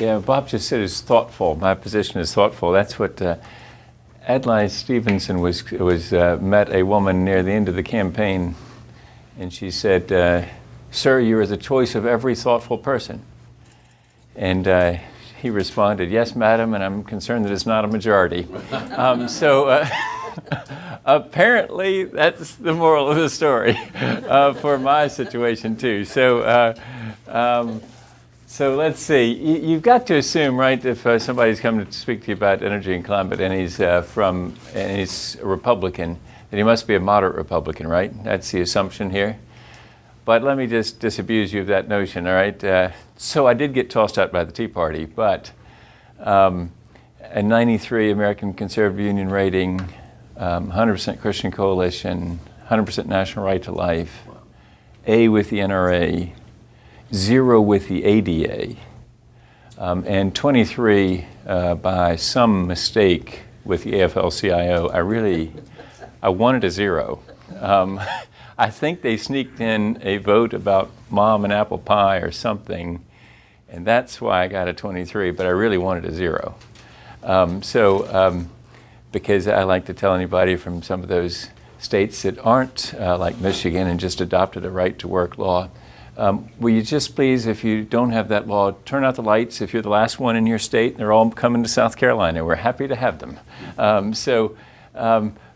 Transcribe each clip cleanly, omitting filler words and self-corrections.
Yeah, Bob just said it's thoughtful. My position is thoughtful. That's what Adlai Stevenson was met a woman near the end of the campaign, and she said, "Sir, you are the choice of every thoughtful person." And he responded, "Yes, madam, and I'm concerned that it's not a majority." Apparently, that's the moral of the story for my situation too. So let's see. You've got to assume, right, if somebody's coming to speak to you about energy and climate, and he's a Republican, then he must be a moderate Republican, right? That's the assumption here. But let me just disabuse you of that notion, all right? So I did get tossed out by the Tea Party, but a 93 American Conservative Union rating, 100% Christian Coalition, 100% National Right to Life, A with the NRA, 0 with the ADA, and 23 by some mistake with the AFL-CIO. I wanted a 0. I think they sneaked in a vote about mom and apple pie or something, and that's why I got a 23, but I really wanted a 0. Because I like to tell anybody from some of those states that aren't like Michigan and just adopted a right-to-work law, will you just please, if you don't have that law, turn out the lights if you're the last one in your state, and they're all coming to South Carolina. We're happy to have them.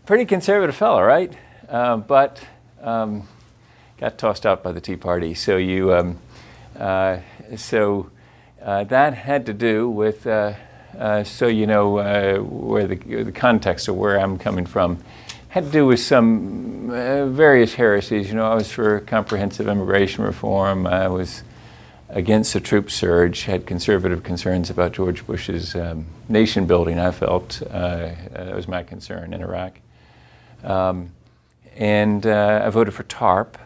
Pretty conservative fellow, right? But got tossed out by the Tea Party. So that had to do with, so you know where the context of where I'm coming from, had to do with some various heresies. You know, I was for comprehensive immigration reform. I was against the troop surge, had conservative concerns about George Bush's nation building, I felt. That was my concern in Iraq. And I voted for TARP.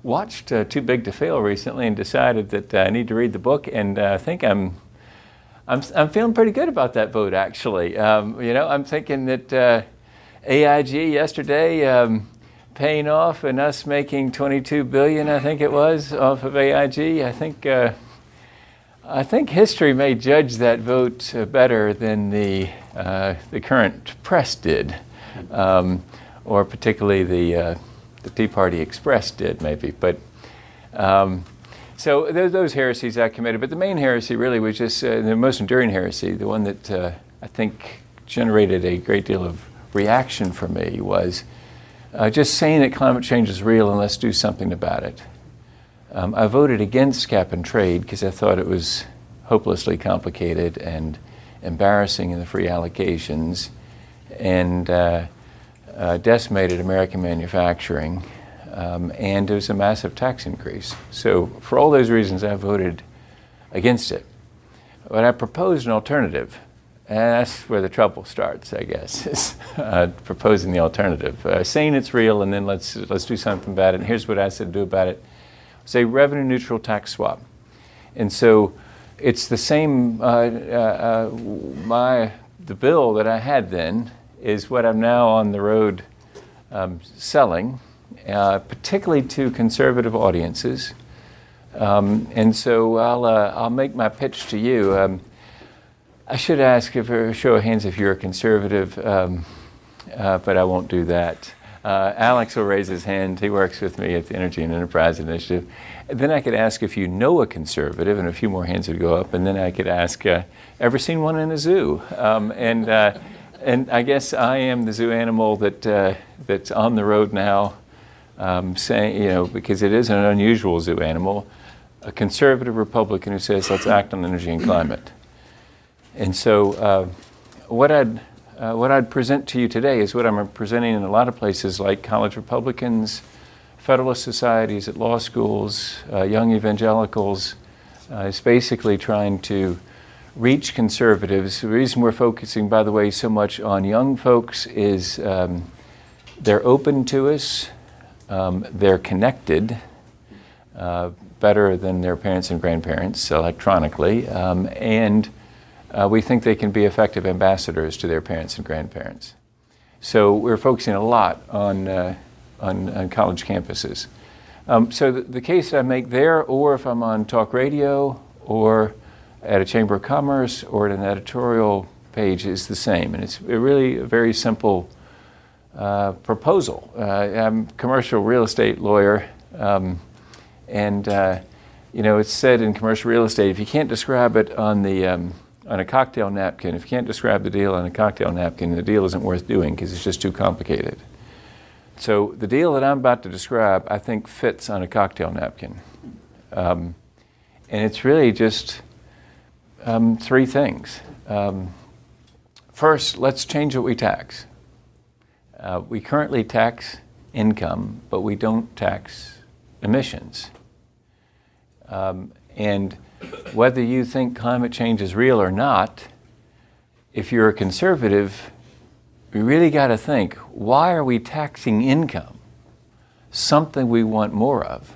Watched Too Big to Fail recently and decided that I need to read the book, and I think I'm feeling pretty good about that vote, actually. You know, I'm thinking that AIG yesterday paying off and us making $22 billion, I think it was, off of AIG. I think history may judge that vote better than the current press did, or particularly the Tea Party Express did, maybe. But so those heresies I committed. But the main heresy really was just the most enduring heresy, the one that I think generated a great deal of reaction for me, was just saying that climate change is real and let's do something about it. I voted against cap and trade because I thought it was hopelessly complicated and embarrassing in the free allocations, and decimated American manufacturing, and it was a massive tax increase. So for all those reasons, I voted against it. But I proposed an alternative. And that's where the trouble starts, I guess, is proposing the alternative. Saying it's real and then let's do something about it. And here's what I said to do about it. Say revenue neutral tax swap. And so it's the same, the bill that I had then is what I'm now on the road selling, particularly to conservative audiences. And so I'll make my pitch to you. I should ask for a show of hands if you're a conservative, but I won't do that. Alex will raise his hand. He works with me at the Energy and Enterprise Initiative. And then I could ask if you know a conservative, and a few more hands would go up. And then I could ask, ever seen one in a zoo? And I guess I am the zoo animal that's on the road now, saying, you know, because it is an unusual zoo animal, a conservative Republican who says, let's act on energy and climate. And so what I'd present to you today is what I'm presenting in a lot of places like college Republicans, Federalist societies at law schools, young evangelicals. It's basically trying to reach conservatives. The reason we're focusing, by the way, so much on young folks is they're open to us, they're connected better than their parents and grandparents electronically, and we think they can be effective ambassadors to their parents and grandparents. So we're focusing a lot on college campuses. So the case that I make there, or if I'm on talk radio or at a Chamber of Commerce or at an editorial page is the same. And it's really a very simple proposal. I'm a commercial real estate lawyer, it's said in commercial real estate, if you can't describe it on a cocktail napkin, if you can't describe the deal on a cocktail napkin, the deal isn't worth doing because it's just too complicated. So the deal that I'm about to describe, I think, fits on a cocktail napkin. And it's really just three things. First, let's change what we tax. We currently tax income, but we don't tax emissions. And whether you think climate change is real or not, if you're a conservative, we really got to think, why are we taxing income? Something we want more of.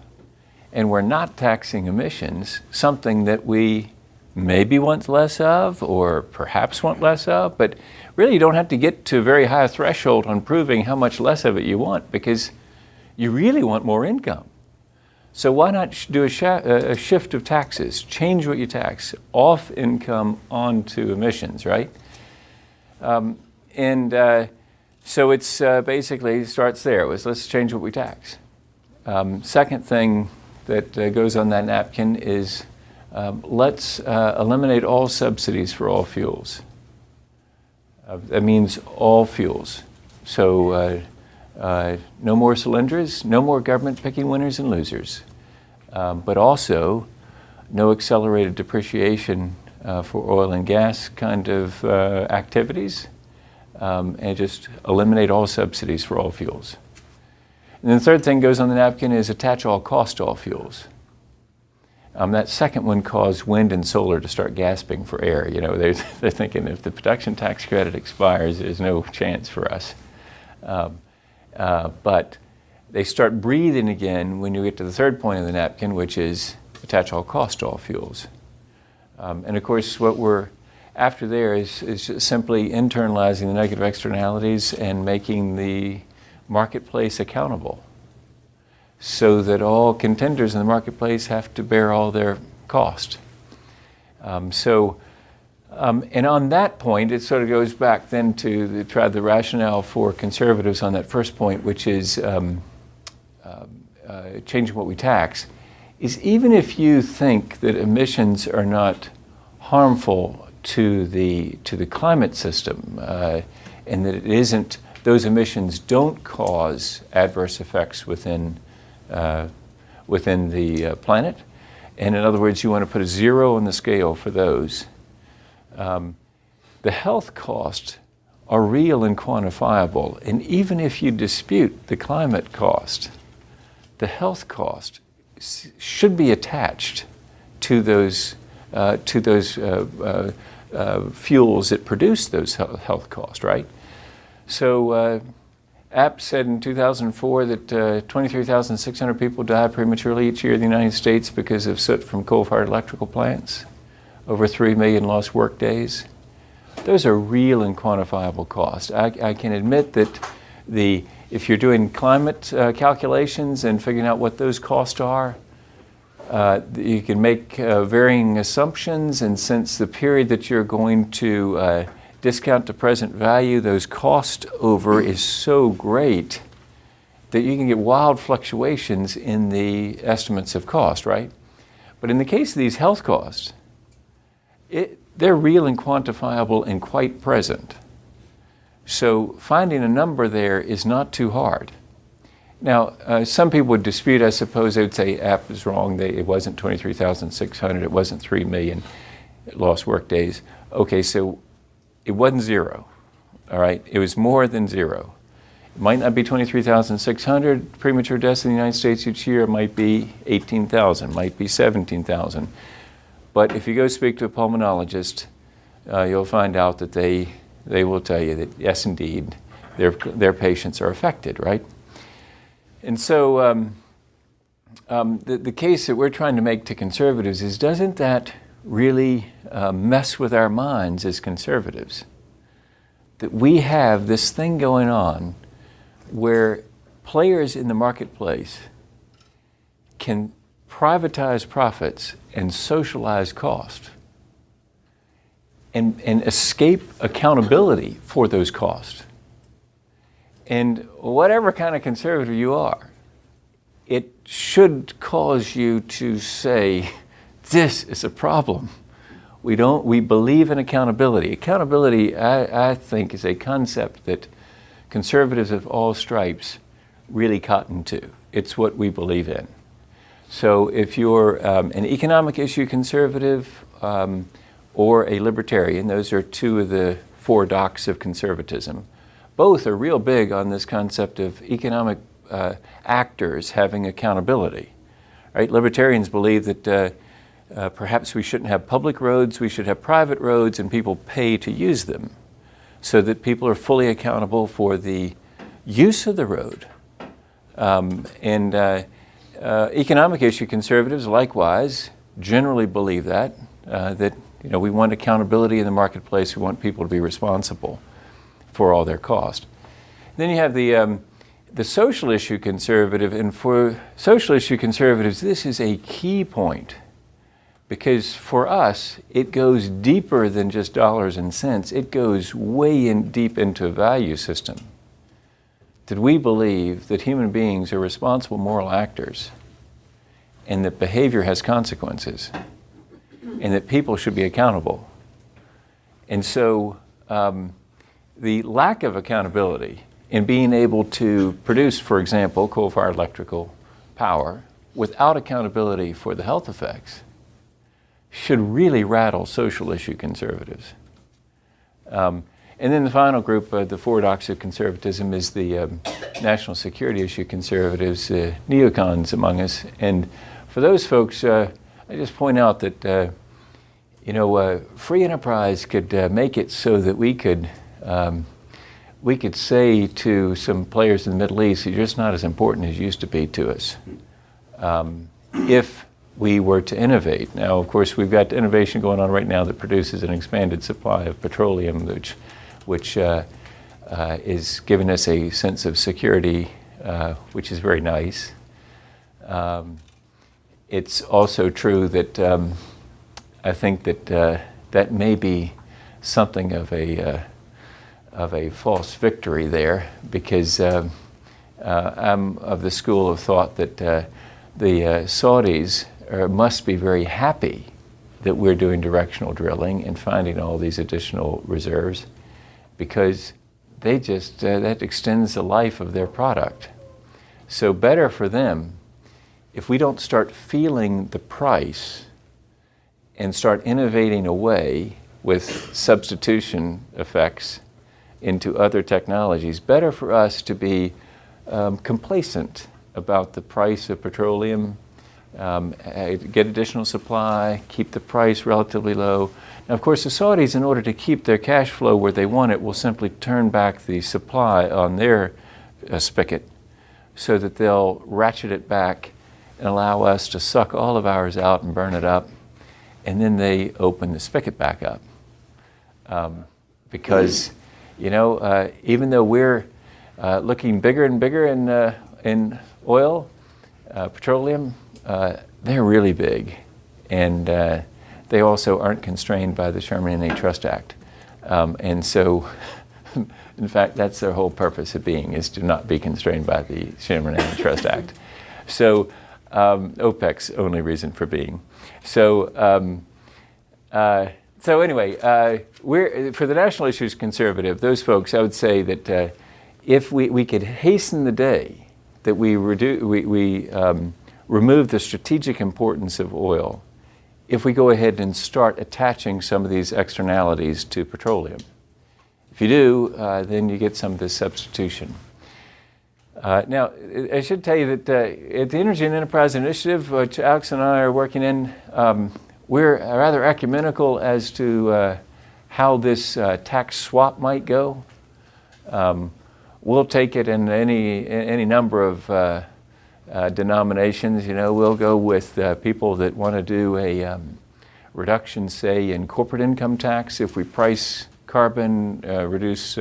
And we're not taxing emissions, something that we maybe want less of or perhaps want less of, but really you don't have to get to a very high threshold on proving how much less of it you want because you really want more income. So why not do a shift of taxes, change what you tax, off income onto emissions, right? So it's basically starts there. Let's change what we tax. Second thing that goes on that napkin is let's eliminate all subsidies for all fuels. That means all fuels. So no more cylinders, no more government picking winners and losers, but also no accelerated depreciation for oil and gas kind of activities, and just eliminate all subsidies for all fuels. And then the third thing goes on the napkin is attach all cost to all fuels. That second one caused wind and solar to start gasping for air. They're thinking if the production tax credit expires, there's no chance for us. But they start breathing again when you get to the third point of the napkin, which is attach all cost to all fuels. And of course, what we're after there is simply internalizing the negative externalities and making the marketplace accountable so that all contenders in the marketplace have to bear all their cost. And on that point, it sort of goes back then to the rationale for conservatives on that first point, which is changing what we tax, is even if you think that emissions are not harmful to the climate system, and that it isn't, those emissions don't cause adverse effects within the planet, and in other words, you want to put a zero on the scale for those. The health costs are real and quantifiable, and even if you dispute the climate cost, the health cost should be attached to those fuels that produce those health costs, right? So APP said in 2004 that 23,600 people die prematurely each year in the United States because of soot from coal-fired electrical plants. Over 3 million lost work days. Those are real and quantifiable costs. I can admit that if you're doing climate calculations and figuring out what those costs are, you can make varying assumptions, and since the period that you're going to discount to present value, those cost over is so great that you can get wild fluctuations in the estimates of cost, right? But in the case of these health costs, they're real and quantifiable and quite present. So finding a number there is not too hard. Now, some people would dispute, I suppose. They would say APP is wrong. It wasn't 23,600. It wasn't 3 million lost work days. Okay, so it wasn't zero, all right? It was more than zero. It might not be 23,600 premature deaths in the United States each year. It might be 18,000, might be 17,000. But if you go speak to a pulmonologist, you'll find out that they will tell you that, yes, indeed, their patients are affected, right? And so the case that we're trying to make to conservatives is, doesn't that really mess with our minds as conservatives? That we have this thing going on where players in the marketplace can privatize profits and socialize cost. and escape accountability for those costs. And whatever kind of conservative you are, it should cause you to say, this is a problem. We believe in accountability. Accountability, I think, is a concept that conservatives of all stripes really cotton to. It's what we believe in. So if you're an economic issue conservative or a libertarian, those are two of the four docks of conservatism. Both are real big on this concept of economic actors having accountability. Right? Libertarians believe that perhaps we shouldn't have public roads, we should have private roads, and people pay to use them so that people are fully accountable for the use of the road. Economic issue conservatives, likewise, generally believe that we want accountability in the marketplace, we want people to be responsible for all their cost. Then you have the social issue conservative, and for social issue conservatives, this is a key point. Because for us, it goes deeper than just dollars and cents. It goes way deep into a value system. That we believe that human beings are responsible moral actors and that behavior has consequences and that people should be accountable. And so the lack of accountability in being able to produce, for example, coal-fired electrical power without accountability for the health effects should really rattle social issue conservatives. And then the final group, the four docks of conservatism, is the national security issue conservatives, neocons among us. And for those folks, I just point out that free enterprise could make it so that we could say to some players in the Middle East, you're just not as important as you used to be to us. If we were to innovate. Now, of course, we've got innovation going on right now that produces an expanded supply of petroleum, which is giving us a sense of security, which is very nice. It's also true that I think that that may be something of a false victory there, because I'm of the school of thought that the Saudis must be very happy that we're doing directional drilling and finding all these additional reserves, because they just, that extends the life of their product. So better for them if we don't start feeling the price and start innovating away with substitution effects into other technologies. Better for us to be complacent about the price of petroleum, get additional supply, keep the price relatively low. Now, of course, the Saudis, in order to keep their cash flow where they want it, will simply turn back the supply on their spigot so that they'll ratchet it back and allow us to suck all of ours out and burn it up, and then they open the spigot back up. Because, even though we're looking bigger and bigger in oil, petroleum, they're really big, and they also aren't constrained by the Sherman Antitrust Act. And so, in fact, that's their whole purpose of being, is to not be constrained by the Sherman Antitrust Act. So OPEC's only reason for being. So anyway, we're for the national issues conservative, those folks, I would say that if we could hasten the day that we remove the strategic importance of oil, if we go ahead and start attaching some of these externalities to petroleum. If you do, then you get some of this substitution. Now, I should tell you that at the Energy and Enterprise Initiative, which Alex and I are working in, we're rather ecumenical as to how this tax swap might go. We'll take it in any number of denominations. We'll go with people that want to do a reduction, say, in corporate income tax. If we price carbon, reduce,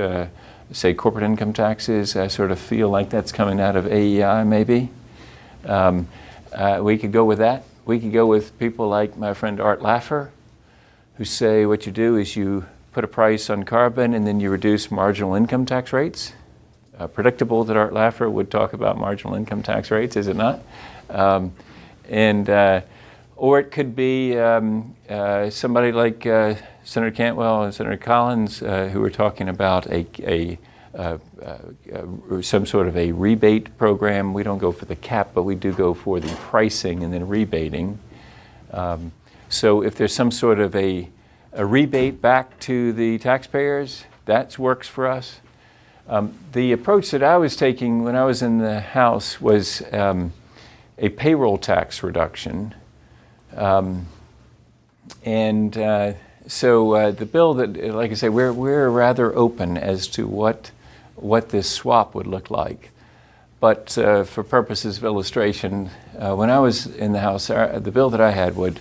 say, corporate income taxes, I sort of feel like that's coming out of AEI, maybe. We could go with that. We could go with people like my friend Art Laffer, who say what you do is you put a price on carbon and then you reduce marginal income tax rates. Predictable that Art Laffer would talk about marginal income tax rates, is it not? Or it could be somebody like Senator Cantwell and Senator Collins who were talking about some sort of a rebate program. We don't go for the cap, but we do go for the pricing and then rebating. So if there's some sort of a rebate back to the taxpayers, that works for us. The approach that I was taking when I was in the House was a payroll tax reduction. So the bill that, like I say, we're rather open as to what this swap would look like. But for purposes of illustration, when I was in the House, the bill that I had would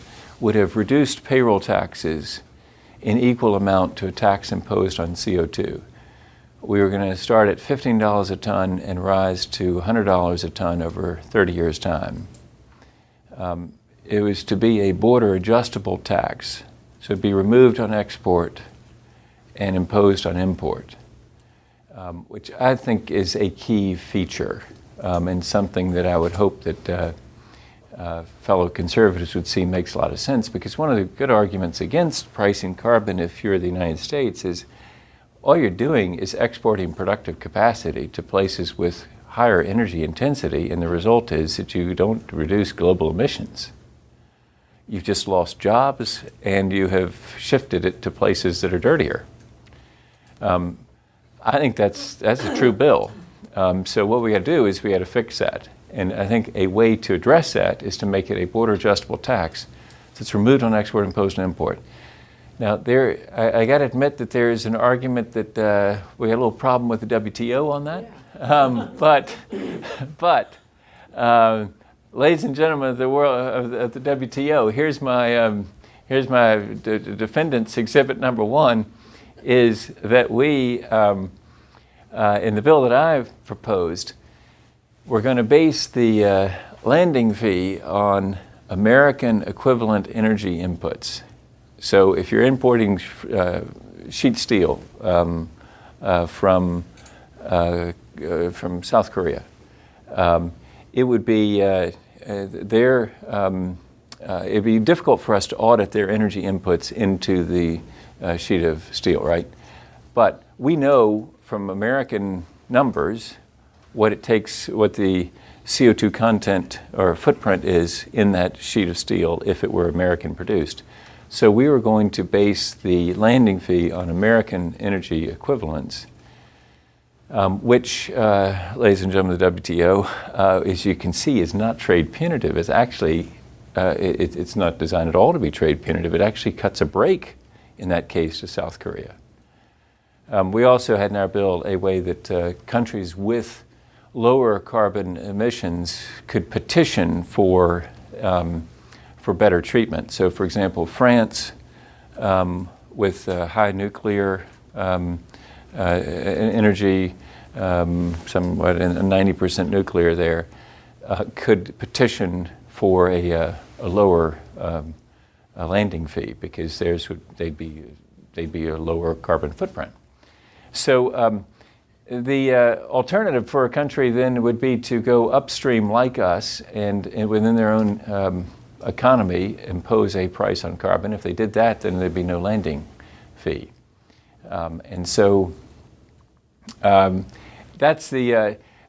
have reduced payroll taxes in equal amount to a tax imposed on CO2. We were going to start at $15 a ton and rise to $100 a ton over 30 years' time. It was to be a border adjustable tax, so it'd be removed on export and imposed on import, which I think is a key feature and something that I would hope that fellow conservatives would see makes a lot of sense, because one of the good arguments against pricing carbon if you're the United States is all you're doing is exporting productive capacity to places with higher energy intensity, and the result is that you don't reduce global emissions. You've just lost jobs and you have shifted it to places that are dirtier. I think that's a true bill. So what we got to do is we got to fix that. And I think a way to address that is to make it a border adjustable tax that's removed on export, imposed on import. Now, I got to admit that there is an argument that we got a little problem with the WTO on that. Yeah. Ladies and gentlemen of the world of the WTO, here's my defendant's exhibit number one, is that we, in the bill that I've proposed, we're going to base the landing fee on American equivalent energy inputs. So if you're importing sheet steel from South Korea, it would be it'd be difficult for us to audit their energy inputs into the sheet of steel, right? But we know from American numbers what it takes, what the CO2 content or footprint is in that sheet of steel if it were American produced. So we were going to base the landing fee on American energy equivalents, which, ladies and gentlemen of the WTO, as you can see, is not trade punitive. It's actually, it's not designed at all to be trade punitive. It actually cuts a break, in that case, to South Korea. We also had in our bill a way that countries with lower carbon emissions could petition for better treatment. So, for example, France, with high nuclear energy, somewhat 90% nuclear there, could petition for a lower landing fee because they'd be a lower carbon footprint. So the alternative for a country then would be to go upstream like us and within their own economy impose a price on carbon. If they did that, then there'd be no landing fee. And so that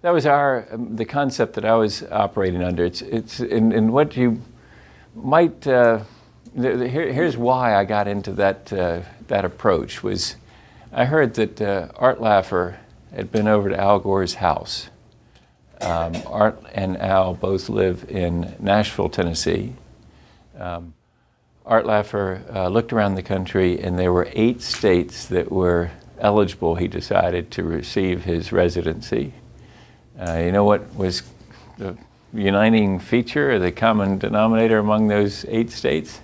was the concept that I was operating under. It's in what you might. Here's why I got into that approach was I heard that Art Laffer had been over to Al Gore's house. Art and Al both live in Nashville, Tennessee. Art Laffer looked around the country, and there were 8 states that were eligible, he decided, to receive his residency. You know what was the uniting feature or the common denominator among those 8 states?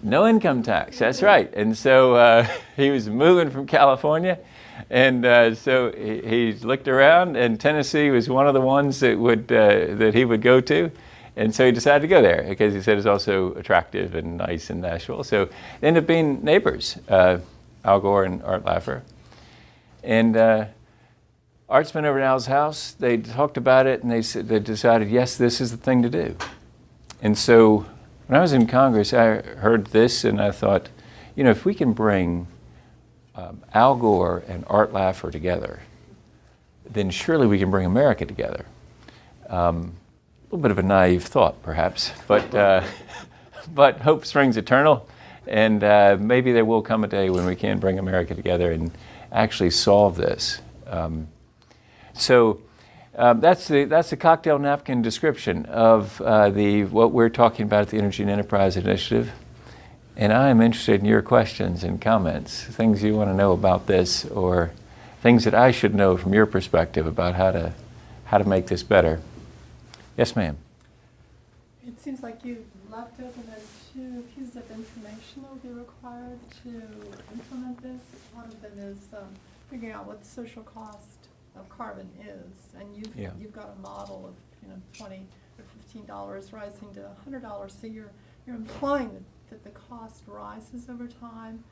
No income tax, that's right. And so he was moving from California, and so he looked around, and Tennessee was one of the ones that he would go to. And so he decided to go there because he said it's also attractive and nice in Nashville. So they ended up being neighbors, Al Gore and Art Laffer. And Art's been over at Al's house. They talked about it, and they decided, yes, this is the thing to do. And so when I was in Congress, I heard this, and I thought, if we can bring Al Gore and Art Laffer together, then surely we can bring America together. A little bit of a naive thought, perhaps, but hope springs eternal, and maybe there will come a day when we can bring America together and actually solve this. So that's the cocktail napkin description of what we're talking about at the Energy and Enterprise Initiative. And I am interested in your questions and comments, things you want to know about this, or things that I should know from your perspective about how to make this better. Yes, ma'am. It seems like you left open those two pieces of information that will be required to implement this. One of them is figuring out what the social cost of carbon is, and you've got a model of $20 or $15 rising to $100. So you're implying that the cost rises over time.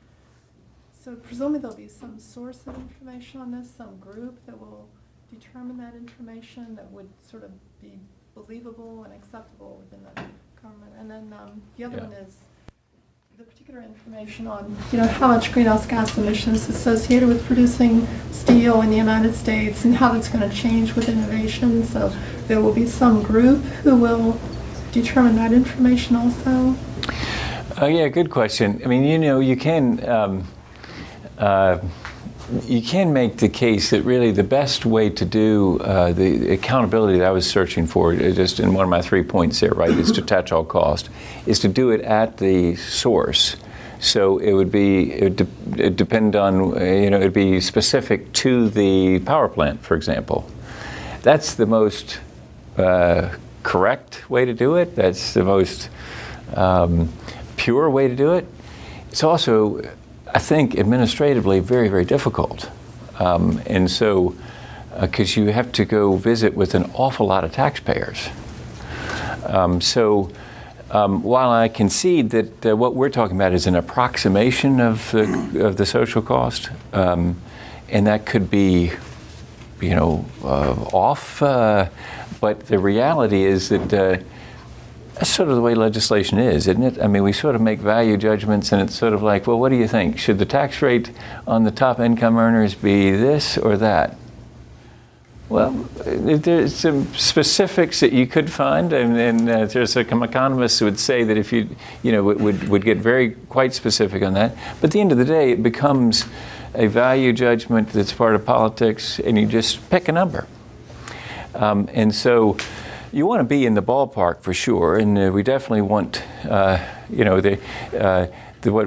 So presumably there'll be some source of information on this, some group that will determine that information that would sort of be believable and acceptable within the government. And then the other one is the particular information on how much greenhouse gas emissions associated with producing steel in the United States and how that's going to change with innovation. So there will be some group who will determine that information also. Yeah, good question. I mean, you can make the case that really the best way to do the accountability that I was searching for, just in one of my 3 points there, right, is to attach all cost, is to do it at the source. So it would depend on, it'd be specific to the power plant, for example. That's the most correct way to do it. That's the most pure way to do it. It's also, I think, administratively very, very difficult. And so, because you have to go visit with an awful lot of taxpayers. While I concede that what we're talking about is an approximation of the social cost, and that could be, off, but the reality is that that's sort of the way legislation is, isn't it? I mean, we sort of make value judgments, and it's sort of like, well, what do you think? Should the tax rate on the top income earners be this or that? Well, there's some specifics that you could find, and there's some economists who would say that if you would get quite specific on that. But at the end of the day, it becomes a value judgment that's part of politics, and you just pick a number. And so you want to be in the ballpark for sure, and we definitely want, what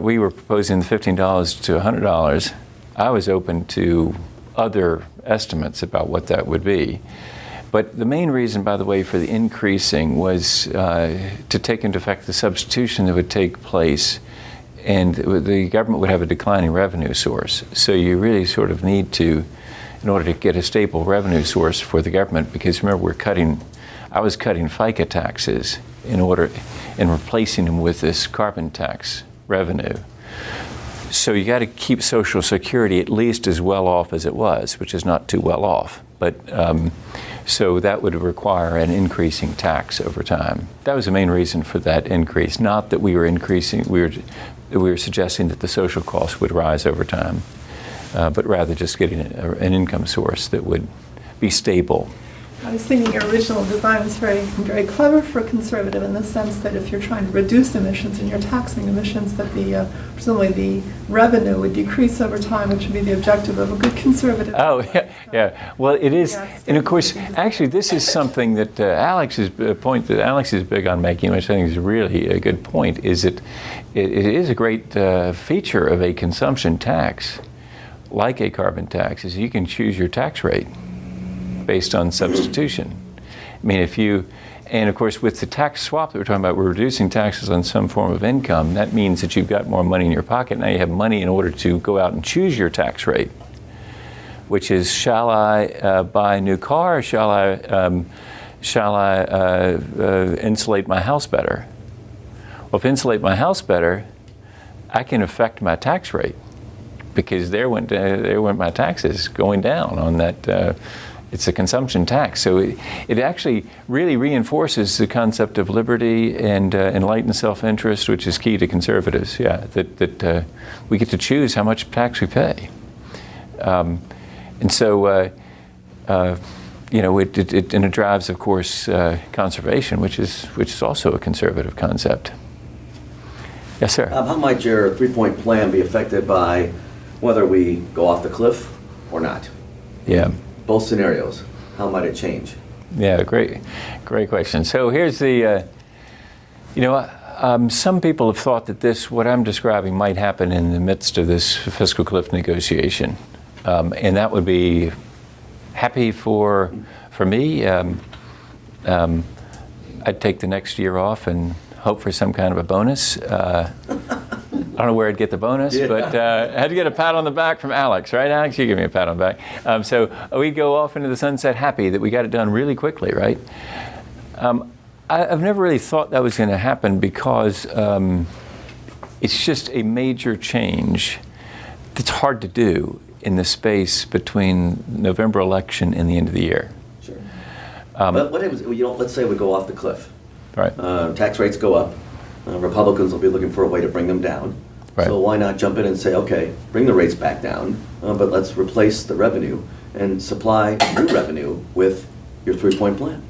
we were proposing, the $15 to $100. I was open to other estimates about what that would be. But the main reason, by the way, for the increasing was to take into effect the substitution that would take place, and the government would have a declining revenue source. So you really sort of need to, in order to get a stable revenue source for the government, because remember, I was cutting FICA taxes and replacing them with this carbon tax revenue. So you got to keep Social Security at least as well off as it was, which is not too well off. But so that would require an increasing tax over time. That was the main reason for that increase. Not that we were increasing, we were suggesting that the social costs would rise over time, but rather just getting an income source that would be stable. I was thinking your original design was very, very clever for a conservative in the sense that if you're trying to reduce emissions and you're taxing emissions, that presumably the revenue would decrease over time, which would be the objective of a good conservative. Oh, yeah. Well, it is, and of course, actually, this is something that point that Alex is big on making, which I think is really a good point, is that it is a great feature of a consumption tax, like a carbon tax, is you can choose your tax rate based on substitution. I mean, and of course with the tax swap that we're talking about, we're reducing taxes on some form of income. That means that you've got more money in your pocket. Now you have money in order to go out and choose your tax rate, which is, shall I buy a new car, or shall I shall I insulate my house better? Well, if I insulate my house better, I can affect my tax rate, because there went my taxes going down on that. It's a consumption tax. So it actually really reinforces the concept of liberty and enlightened self-interest, which is key to conservatives. Yeah, that we get to choose how much tax we pay. And so, it drives, of course, conservation, which is also a conservative concept. Yes, sir. How might your three-point plan be affected by whether we go off the cliff or not? Yeah. Both scenarios. How might it change? Yeah, great question. So here's the, some people have thought that what I'm describing might happen in the midst of this fiscal cliff negotiation. And that would be happy for me. I'd take the next year off and hope for some kind of a bonus. I don't know where I'd get the bonus, but I had to get a pat on the back from Alex, right, Alex? You give me a pat on the back. So we go off into the sunset happy that we got it done really quickly, right? I've never really thought that was going to happen, because it's just a major change that's hard to do in the space between November election and the end of the year. Sure. But what happens, let's say we go off the cliff. Right. Tax rates go up. Republicans will be looking for a way to bring them down. Right. So why not jump in and say, okay, bring the rates back down, but let's replace the revenue and supply new revenue with your three-point plan.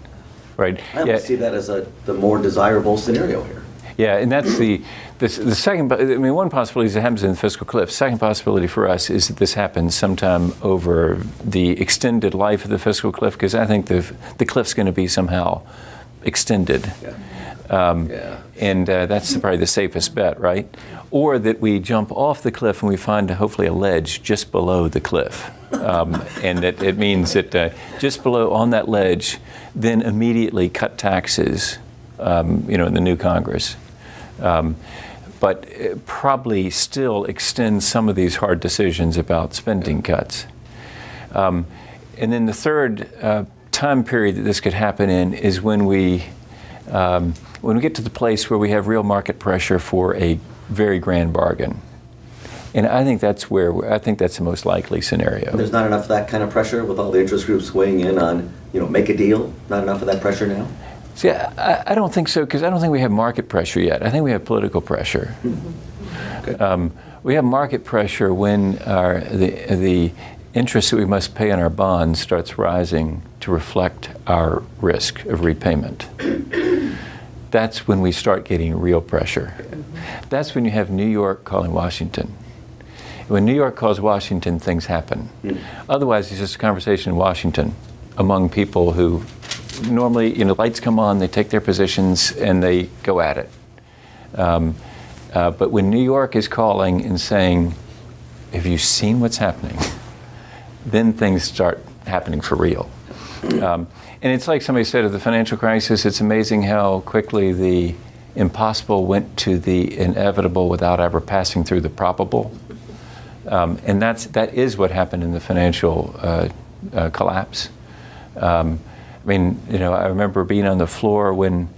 Right. I almost see that as the more desirable scenario here. Yeah, and that's the second. I mean, one possibility is it happens in the fiscal cliff. Second possibility for us is that this happens sometime over the extended life of the fiscal cliff, because I think the cliff's going to be somehow extended. Yeah. And that's probably the safest bet, right? Or that we jump off the cliff and we find hopefully a ledge just below the cliff. And that it means that just below on that ledge, then immediately cut taxes, in the new Congress. But probably still extend some of these hard decisions about spending cuts. And then the third time period that this could happen in is when we get to the place where we have real market pressure for a very grand bargain. And I think that's the most likely scenario. There's not enough of that kind of pressure with all the interest groups weighing in on, make a deal? Not enough of that pressure now? See, I don't think so, because I don't think we have market pressure yet. I think we have political pressure. Okay. We have market pressure when the interest that we must pay on our bonds starts rising to reflect our risk of repayment. That's when we start getting real pressure. That's when you have New York calling Washington. When New York calls Washington, things happen. Otherwise, it's just a conversation in Washington among people who normally, lights come on, they take their positions, and they go at it. But when New York is calling and saying, have you seen what's happening? Then things start happening for real. And it's like somebody said of the financial crisis, it's amazing how quickly the impossible went to the inevitable without ever passing through the probable. And that is what happened in the financial collapse. I remember being on the floor and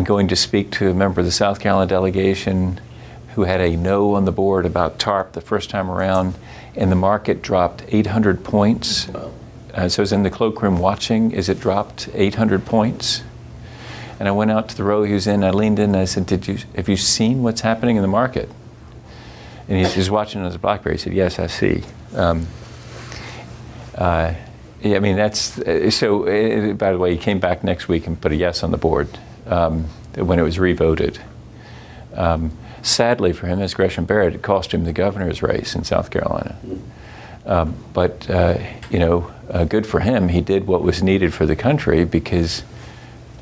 going to speak to a member of the South Carolina delegation who had a no on the board about TARP the first time around, and the market dropped 800 points. Wow. So I was in the cloakroom watching as it dropped 800 points. And I went out to the row he was in, I leaned in and I said, have you seen what's happening in the market? And he was watching on his BlackBerry. He said, yes, I see. By the way, he came back next week and put a yes on the board when it was revoted. Sadly for him, as Gresham Barrett, it cost him the governor's race in South Carolina. Good for him. He did what was needed for the country, because,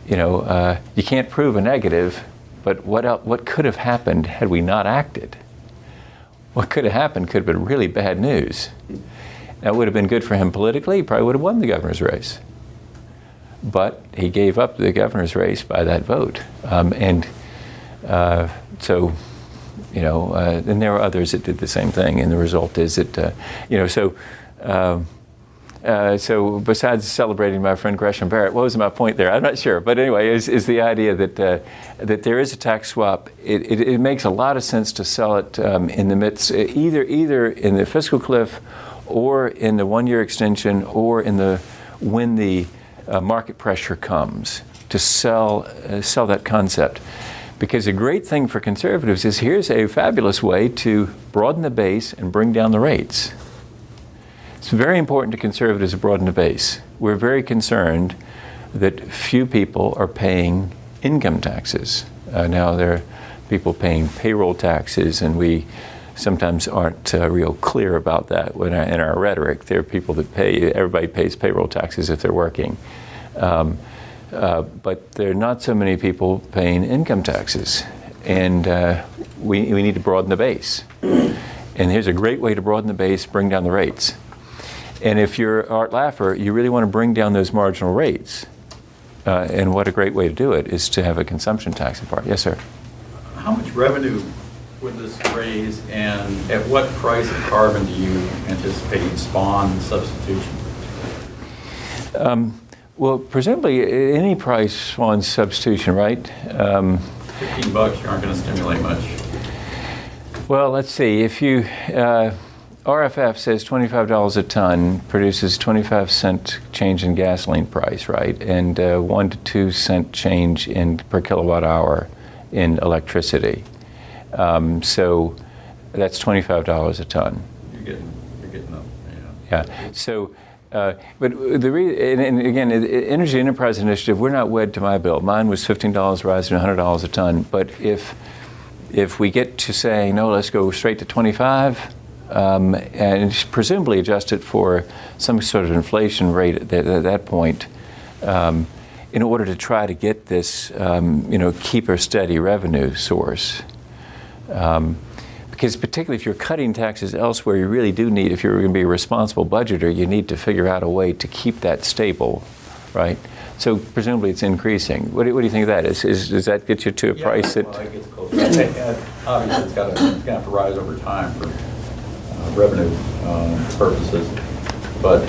you can't prove a negative, but what could have happened had we not acted? What could have happened could have been really bad news. That would have been good for him politically. He probably would have won the governor's race. But he gave up the governor's race by that vote. And there were others that did the same thing. And the result is that, So besides celebrating my friend Gresham Barrett, what was my point there? I'm not sure. But anyway, is the idea that that there is a tax swap. It makes a lot of sense to sell it in the midst, either in the fiscal cliff, or in the one-year extension, or in the when the market pressure comes to sell that concept. Because a great thing for conservatives is here's a fabulous way to broaden the base and bring down the rates. It's very important to conservatives to broaden the base. We're very concerned that few people are paying income taxes. Now there are people paying payroll taxes, and we sometimes aren't real clear about that in our rhetoric. There are people that everybody pays payroll taxes if they're working. But there are not so many people paying income taxes. And we need to broaden the base. And here's a great way to broaden the base, bring down the rates. And if you're Art Laffer, you really want to bring down those marginal rates. And what a great way to do it is to have a consumption tax in part. Yes, sir. How much revenue would this raise, and at what price of carbon do you anticipate spawn substitution? Well, presumably any price on substitution, right? $15, you aren't going to stimulate much. Well, let's see. If you RFF says $25 a ton produces 25-cent change in gasoline price, right? And 1 to 2 cent change in per kilowatt hour in electricity. So that's $25 a ton. You're getting up. Yeah. So, but and again, the Energy Enterprise Initiative, we're not wed to my bill. Mine was $15 rising to $100 a ton. But if we get to saying no, let's go straight to 25. And presumably adjust it for some sort of inflation rate at that point, in order to try to get this, keep or steady revenue source. Because particularly if you're cutting taxes elsewhere, you really do need, if you're going to be a responsible budgeter, you need to figure out a way to keep that stable, right? So presumably it's increasing. What do you think of that? Does that get you to a price that? Well, it gets closer. Obviously, it's going to have to rise over time for revenue purposes, but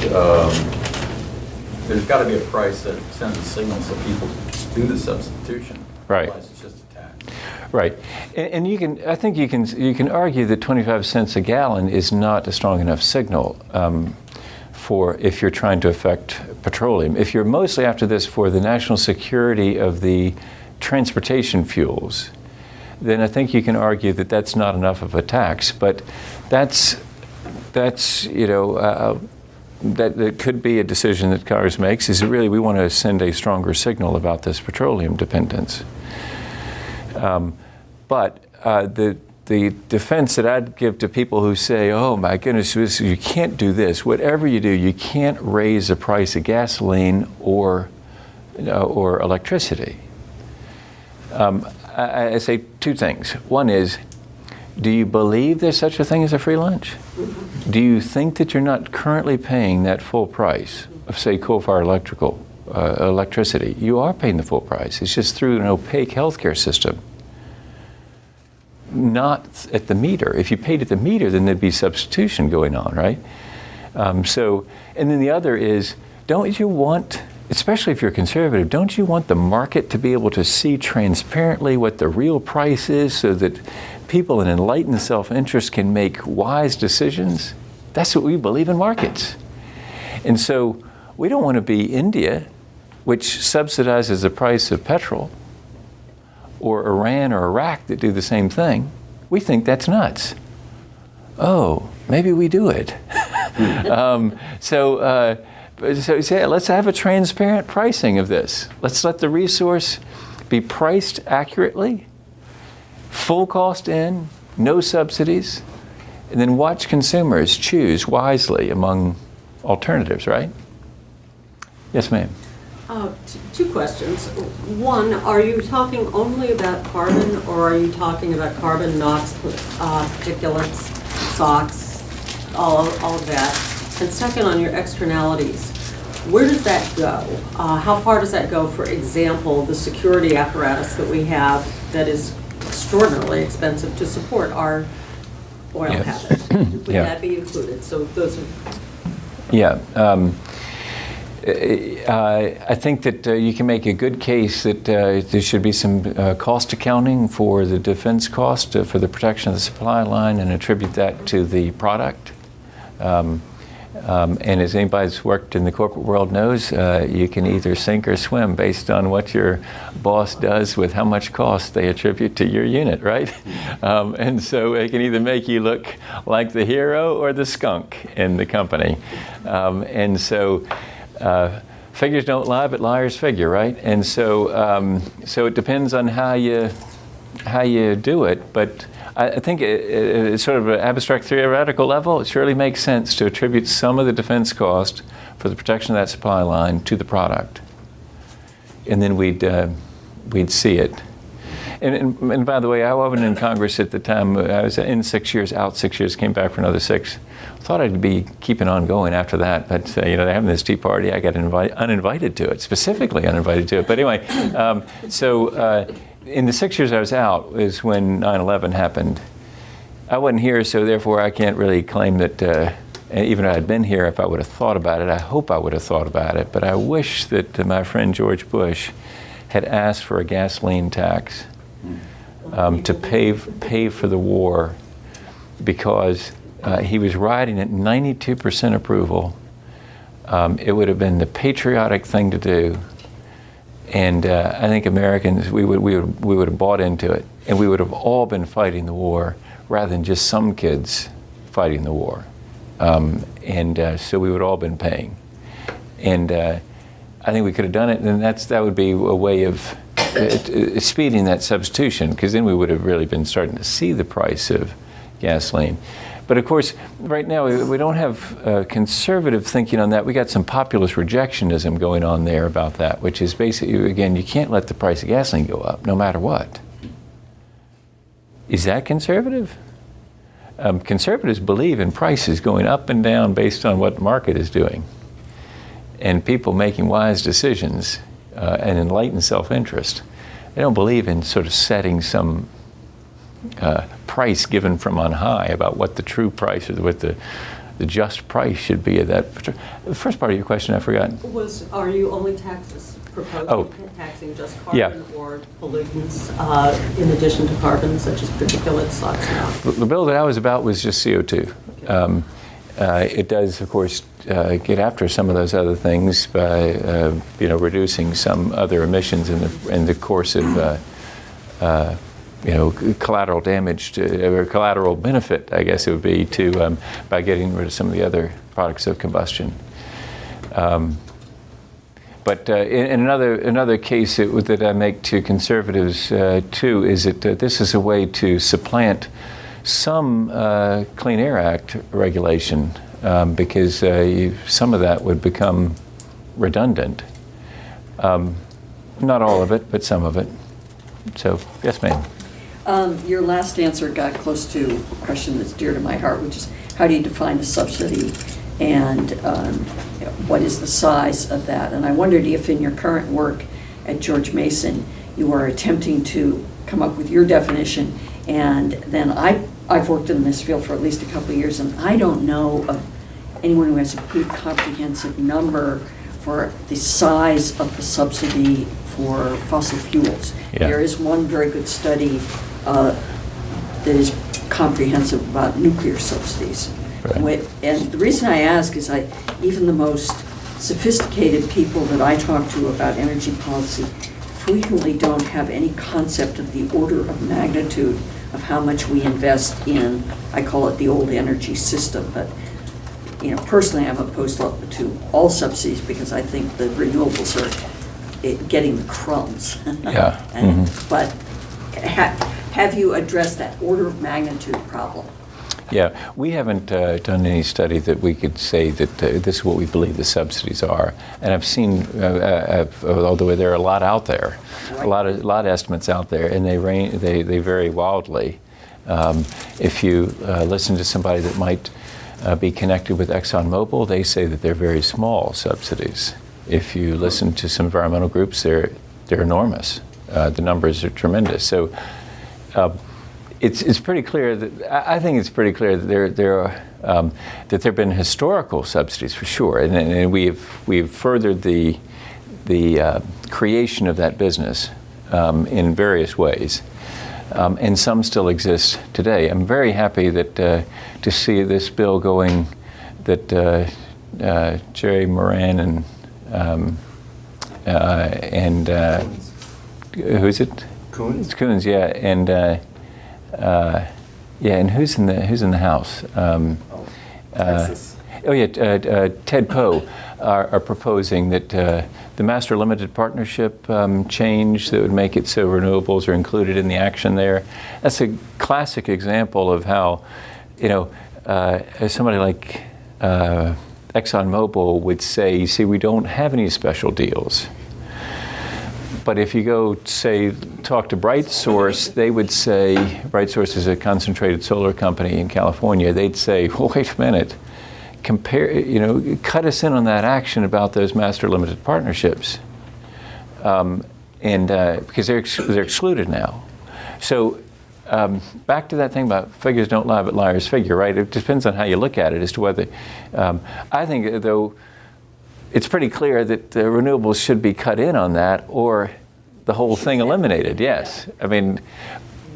there's got to be a price that sends a signal so people do the substitution. Right. Otherwise, it's just a tax. Right, and I think you can argue that 25 cents a gallon is not a strong enough signal for if you're trying to affect petroleum. If you're mostly after this for the national security of the transportation fuels, then I think you can argue that that's not enough of a tax. But that could be a decision that Congress makes. Is really we want to send a stronger signal about this petroleum dependence. But the defense that I'd give to people who say, "Oh my goodness, you can't do this. Whatever you do, you can't raise the price of gasoline or electricity." I say two things. One is, do you believe there's such a thing as a free lunch? Do you think that you're not currently paying that full price of, say, coal-fired electricity? You are paying the full price. It's just through an opaque healthcare system, not at the meter. If you paid at the meter, then there'd be substitution going on, right? And then the other is, don't you want, especially if you're conservative, don't you want the market to be able to see transparently what the real price is so that people in enlightened self-interest can make wise decisions? That's what we believe in markets. And so we don't want to be India, which subsidizes the price of petrol, or Iran or Iraq that do the same thing. We think that's nuts. Oh, maybe we do it. So let's have a transparent pricing of this. Let's let the resource be priced accurately, full cost in, no subsidies, and then watch consumers choose wisely among alternatives, right? Yes, ma'am. Two questions. One, are you talking only about carbon, or are you talking about carbon, NOx, particulates, SOx, all of that? And second, on your externalities, where does that go? How far does that go? For example, the security apparatus that we have that is extraordinarily expensive to support our oil habit. Would that be included? So those are... Yeah. I think that you can make a good case that there should be some cost accounting for the defense cost for the protection of the supply line and attribute that to the product. And as anybody who's worked in the corporate world knows, you can either sink or swim based on what your boss does with how much cost they attribute to your unit, right? And so it can either make you look like the hero or the skunk in the company. And so figures don't lie, but liars figure, right? And so so it depends on how you do it, but I think it's sort of an abstract theoretical level. It surely makes sense to attribute some of the defense cost for the protection of that supply line to the product, and then we'd see it. And by the way, I wasn't in Congress at the time. I was in 6 years, out 6 years, came back for another 6. Thought I'd be keeping on going after that, but they're having this Tea Party. I got uninvited to it, specifically uninvited to it. But anyway, in the 6 years I was out is when 9/11 happened. I wasn't here, so therefore I can't really claim that, even if I had been here, if I would have thought about it, I hope I would have thought about it, but I wish that my friend George Bush had asked for a gasoline tax to pay for the war, because he was riding at 92% approval. It would have been the patriotic thing to do. And I think Americans, we would have bought into it, and we would have all been fighting the war rather than just some kids fighting the war. So we would all been paying. And I think we could have done it, and that would be a way of speeding that substitution, because then we would have really been starting to see the price of gasoline. But of course, right now we don't have conservative thinking on that. We got some populist rejectionism going on there about that, which is basically, again, you can't let the price of gasoline go up no matter what. Is that conservative? Conservatives believe in prices going up and down based on what the market is doing, and people making wise decisions and enlightened self-interest. They don't believe in sort of setting some price given from on high about what the true price is, what the just price should be of that. The first part of your question I forgot. Are you only proposing taxing just carbon or pollutants in addition to carbon, such as particulates, SOx, NOx? The bill that I was about was just CO2. Okay. It does, of course, get after some of those other things by reducing some other emissions in the course of collateral damage or collateral benefit, I guess it would be, to by getting rid of some of the other products of combustion. But in another case that I make to conservatives too is that this is a way to supplant some Clean Air Act regulation, because some of that would become redundant. Not all of it, but some of it. So, yes, ma'am. Your last answer got close to a question that's dear to my heart, which is how do you define a subsidy, and what is the size of that? And I wondered if in your current work at George Mason you are attempting to come up with your definition, and then I've worked in this field for at least a couple of years, and I don't know of anyone who has a good comprehensive number for the size of the subsidy for fossil fuels. Yeah. There is one very good study that is comprehensive about nuclear subsidies. Right. And the reason I ask is even the most sophisticated people that I talk to about energy policy frequently don't have any concept of the order of magnitude of how much we invest in, I call it the old energy system, but personally I'm opposed to all subsidies because I think the renewables are getting the crumbs. Yeah. But have you addressed that order of magnitude problem? Yeah, we haven't done any study that we could say that this is what we believe the subsidies are. And I've seen, although there are a lot out there, right, a lot of estimates out there, and they vary wildly. If you listen to somebody that might be connected with ExxonMobil, they say that they're very small subsidies. If you listen to some environmental groups, they're enormous. The numbers are tremendous. So it's pretty clear that I think it's pretty clear that there have been historical subsidies for sure, and we've furthered the creation of that business in various ways, and some still exist today. I'm very happy that to see this bill going, that Jerry Moran and who's it? Coons? It's Coons, yeah, and who's in the House? Texas. Ted Poe are proposing that the master limited partnership change that would make it so renewables are included in the action there. That's a classic example of how, somebody like ExxonMobil would say, you see, we don't have any special deals. But if you go, say, talk to BrightSource, they would say, BrightSource is a concentrated solar company in California, they'd say, well, wait a minute, cut us in on that action about those master limited partnerships. Because they're excluded now. So back to that thing about figures don't lie, but liars figure, right? It depends on how you look at it as to whether, I think, though, it's pretty clear that the renewables should be cut in on that or the whole thing eliminated, yes. I mean,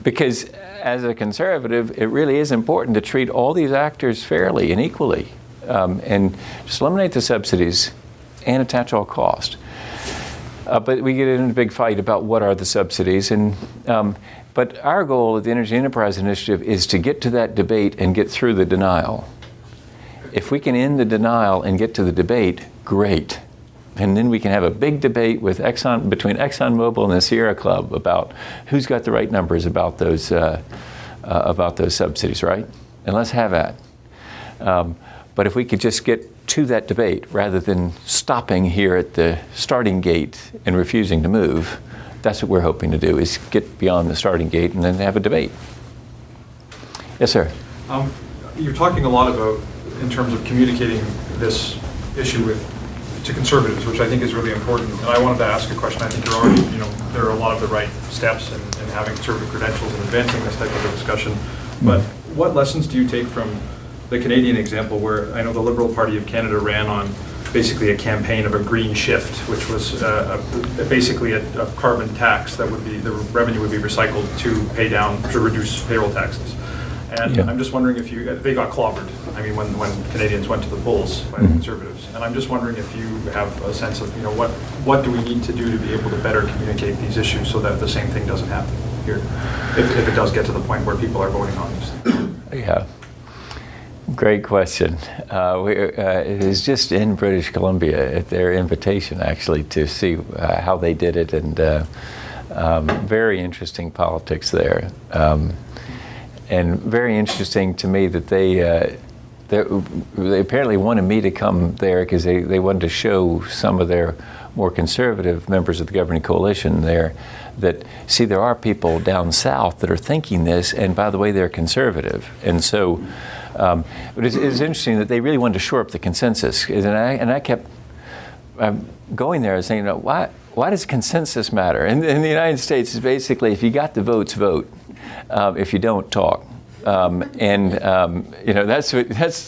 because as a conservative, it really is important to treat all these actors fairly and equally, and just eliminate the subsidies and attach all cost. But we get in a big fight about what are the subsidies, but our goal at the Energy Enterprise Initiative is to get to that debate and get through the denial. If we can end the denial and get to the debate, great. And then we can have a big debate with between ExxonMobil and the Sierra Club about who's got the right numbers about those subsidies, right? And let's have that. But if we could just get to that debate rather than stopping here at the starting gate and refusing to move, that's what we're hoping to do, is get beyond the starting gate and then have a debate. Yes, sir. You're talking a lot about, in terms of communicating this issue to conservatives, which I think is really important. And I wanted to ask a question. I think you're already, there are a lot of the right steps in having conservative credentials and advancing this type of a discussion. But what lessons do you take from the Canadian example, where I know the Liberal Party of Canada ran on basically a campaign of a green shift, which was basically a carbon tax that would be, the revenue would be recycled to reduce payroll taxes. And yeah. I'm just wondering if they got clobbered, I mean, when Canadians went to the polls by the Conservatives. And I'm just wondering if you have a sense of, what do we need to do to be able to better communicate these issues so that the same thing doesn't happen here, if it does get to the point where people are voting on these things? Yeah. Great question. It is just in British Columbia at their invitation, actually, to see how they did it, and very interesting politics there. And very interesting to me that they apparently wanted me to come there because they wanted to show some of their more conservative members of the governing coalition there that, see, there are people down south that are thinking this, and by the way, they're conservative. And so, but it's interesting that they really wanted to shore up the consensus. And I kept going there and saying, why does consensus matter? And in the United States, it's basically, if you got the votes, vote. If you don't, talk. That's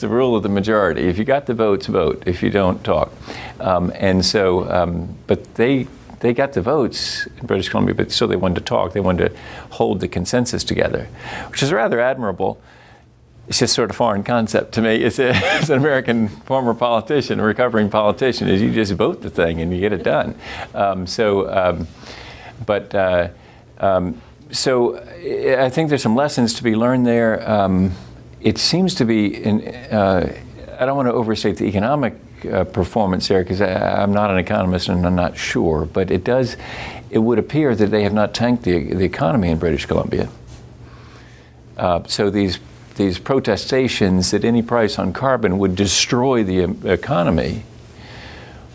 the rule of the majority. If you got the votes, vote. If you don't, talk. But they got the votes in British Columbia, but so they wanted to talk. They wanted to hold the consensus together, which is rather admirable. It's just sort of foreign concept to me. As an American former politician, a recovering politician, is you just vote the thing and you get it done. So I think there's some lessons to be learned there. It seems to be, I don't want to overstate the economic performance there, because I'm not an economist and I'm not sure, but it would appear that they have not tanked the economy in British Columbia. So these protestations that any price on carbon would destroy the economy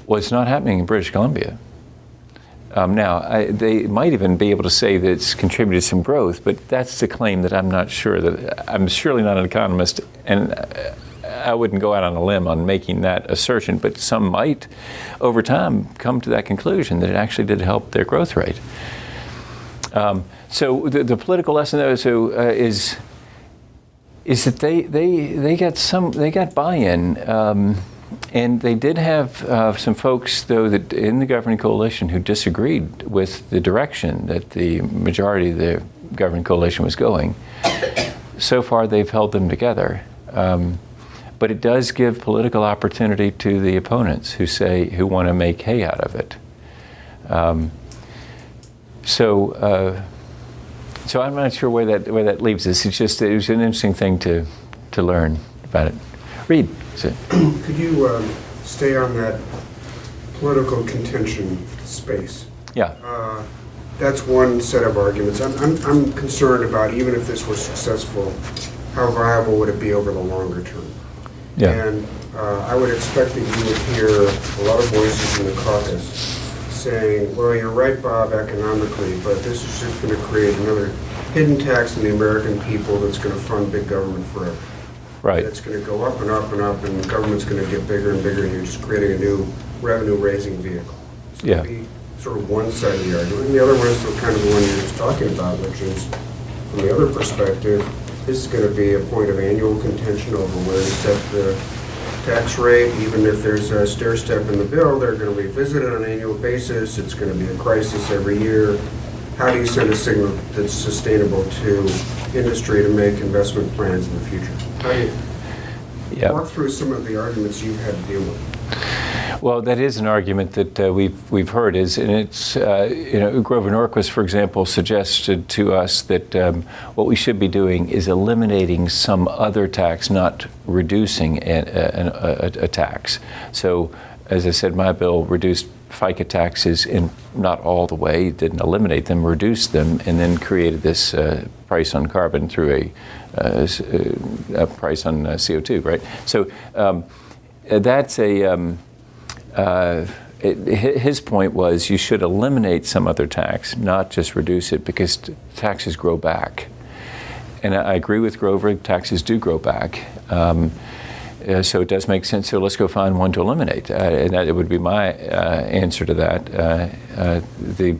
was not happening in British Columbia. Now, they might even be able to say that it's contributed some growth, but that's the claim that I'm not sure that. I'm surely not an economist, and I wouldn't go out on a limb on making that assertion, but some might, over time, come to that conclusion that it actually did help their growth rate. So the political lesson though is that they got buy-in, and they did have some folks though that in the governing coalition who disagreed with the direction that the majority of the governing coalition was going. So far, they've held them together, but it does give political opportunity to the opponents who want to make hay out of it. So I'm not sure where that leaves us. It was an interesting thing to learn about it. Reed, could you stay on that political contention space? Yeah. That's one set of arguments. I'm concerned about, even if this was successful, how viable would it be over the longer term? Yeah. And I would expect that you would hear a lot of voices in the caucus saying, well, you're right, Bob, economically, but this is just going to create another hidden tax on the American people that's going to fund big government forever. Right. It's going to go up and up and up, and the government's going to get bigger and bigger, and you're just creating a new revenue-raising vehicle. It's going to be sort of one side of the argument. And the other one is kind of the one you're just talking about, which is, from the other perspective, this is going to be a point of annual contention over where to set the tax rate. Even if there's a stair step in the bill, they're going to revisit it on an annual basis. It's going to be a crisis every year. How do you send a signal that's sustainable to industry to make investment plans in the future? How do you walk through some of the arguments you've had to deal with? Well, that is an argument that we've heard. Grover Norquist, for example, suggested to us that what we should be doing is eliminating some other tax, not reducing a tax. So, as I said, my bill reduced FICA taxes in not all the way, didn't eliminate them, reduced them, and then created this price on carbon through a price on CO2, right? So that's his point was you should eliminate some other tax, not just reduce it, because taxes grow back. And I agree with Grover, taxes do grow back. So it does make sense, so let's go find one to eliminate. And that would be my answer to that. The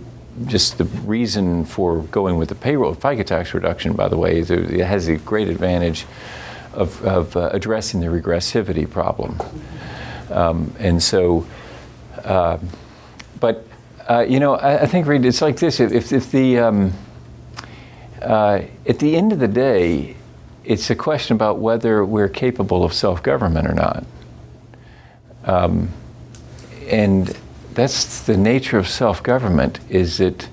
reason for going with the payroll FICA tax reduction, by the way, is it has a great advantage of addressing the regressivity problem. I think, Reed, it's like this. If the at the end of the day, it's a question about whether we're capable of self-government or not. And that's the nature of self-government, is that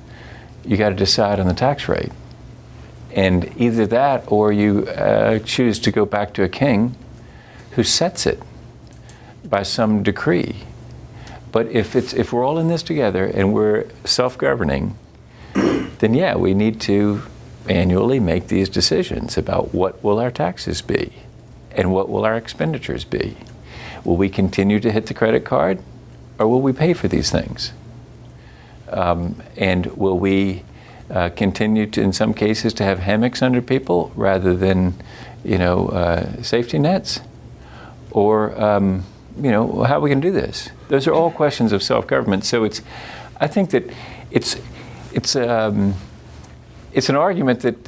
you got to decide on the tax rate. And either that or you choose to go back to a king who sets it by some decree. But if we're all in this together and we're self-governing, then yeah, we need to annually make these decisions about what will our taxes be and what will our expenditures be. Will we continue to hit the credit card, or will we pay for these things? And will we continue to, in some cases, to have hammocks under people rather than, safety nets? Or, how are we going to do this? Those are all questions of self-government. So I think that it's an argument that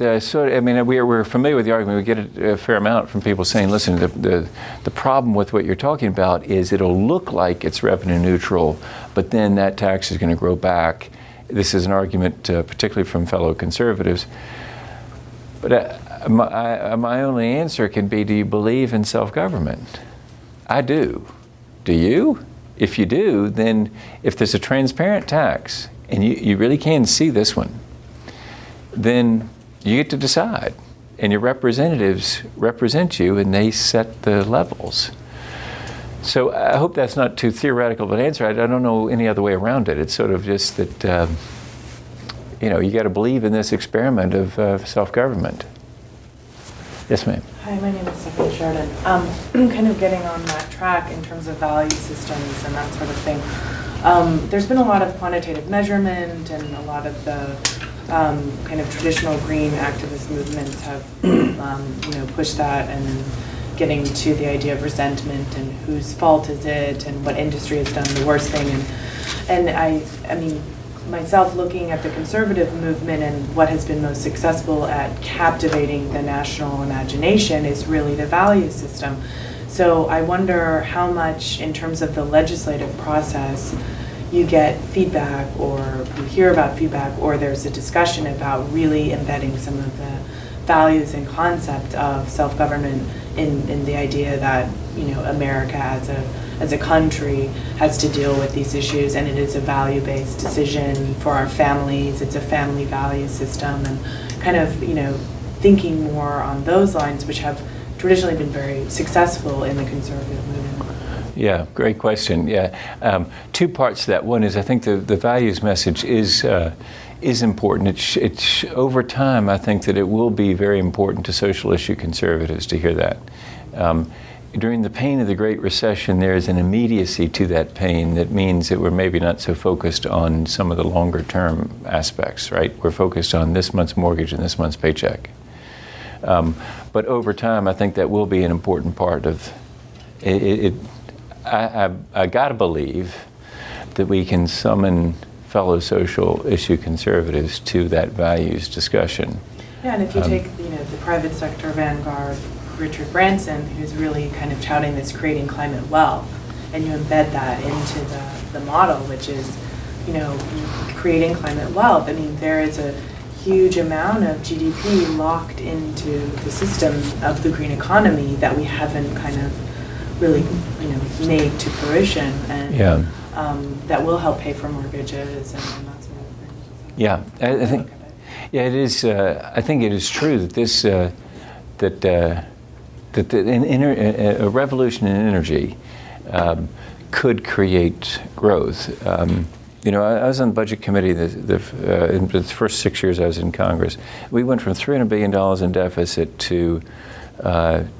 we're familiar with the argument. We get a fair amount from people saying, listen, the problem with what you're talking about is it'll look like it's revenue neutral, but then that tax is going to grow back. This is an argument particularly from fellow conservatives. But my only answer can be, do you believe in self-government? I do. Do you? If you do, then if there's a transparent tax, and you really can see this one, then you get to decide. And your representatives represent you, and they set the levels. So I hope that's not too theoretical of an answer. I don't know any other way around it. It's sort of just that, you got to believe in this experiment of self-government. Yes, ma'am. Hi, my name is Stephanie Sheridan. Kind of getting on that track in terms of value systems and that sort of thing. There's been a lot of quantitative measurement, and a lot of the kind of traditional green activist movements have, pushed that, and getting to the idea of resentment and whose fault is it, and what industry has done the worst thing. And I mean, myself looking at the conservative movement and what has been most successful at captivating the national imagination is really the value system. So I wonder how much, in terms of the legislative process, you get feedback or you hear about feedback or there's a discussion about really embedding some of the values and concept of self-government in the idea that, you know, America as a country has to deal with these issues, and it is a value-based decision for our families. It's a family value system, and kind of, you know, thinking more on those lines, which have traditionally been very successful in the conservative movement. Yeah, great question. Yeah, two parts to that. One is I think the values message is important. It's over time. I think that it will be very important to social issue conservatives to hear that. During the pain of the Great Recession, there is an immediacy to that pain that means that we're maybe not so focused on some of the longer term aspects, right? We're focused on this month's mortgage and this month's paycheck. But over time, I think that will be an important part of it. I gotta believe that we can summon fellow social issue conservatives to that values discussion. Yeah, and if you take, you know, the private sector vanguard, Richard Branson, who's really kind of touting this creating climate wealth, and you embed that into the model, which is, you know, creating climate wealth. I mean, there is a huge amount of GDP locked into the system of the green economy that we haven't kind of really, you know, made to fruition, and that will help pay for mortgages and that sort of thing. So Yeah, I think. Yeah, it is. I think it is true that this that a revolution in energy could create growth. You know, I was on the budget committee in the first 6 years I was in Congress. We went from $300 billion in deficit to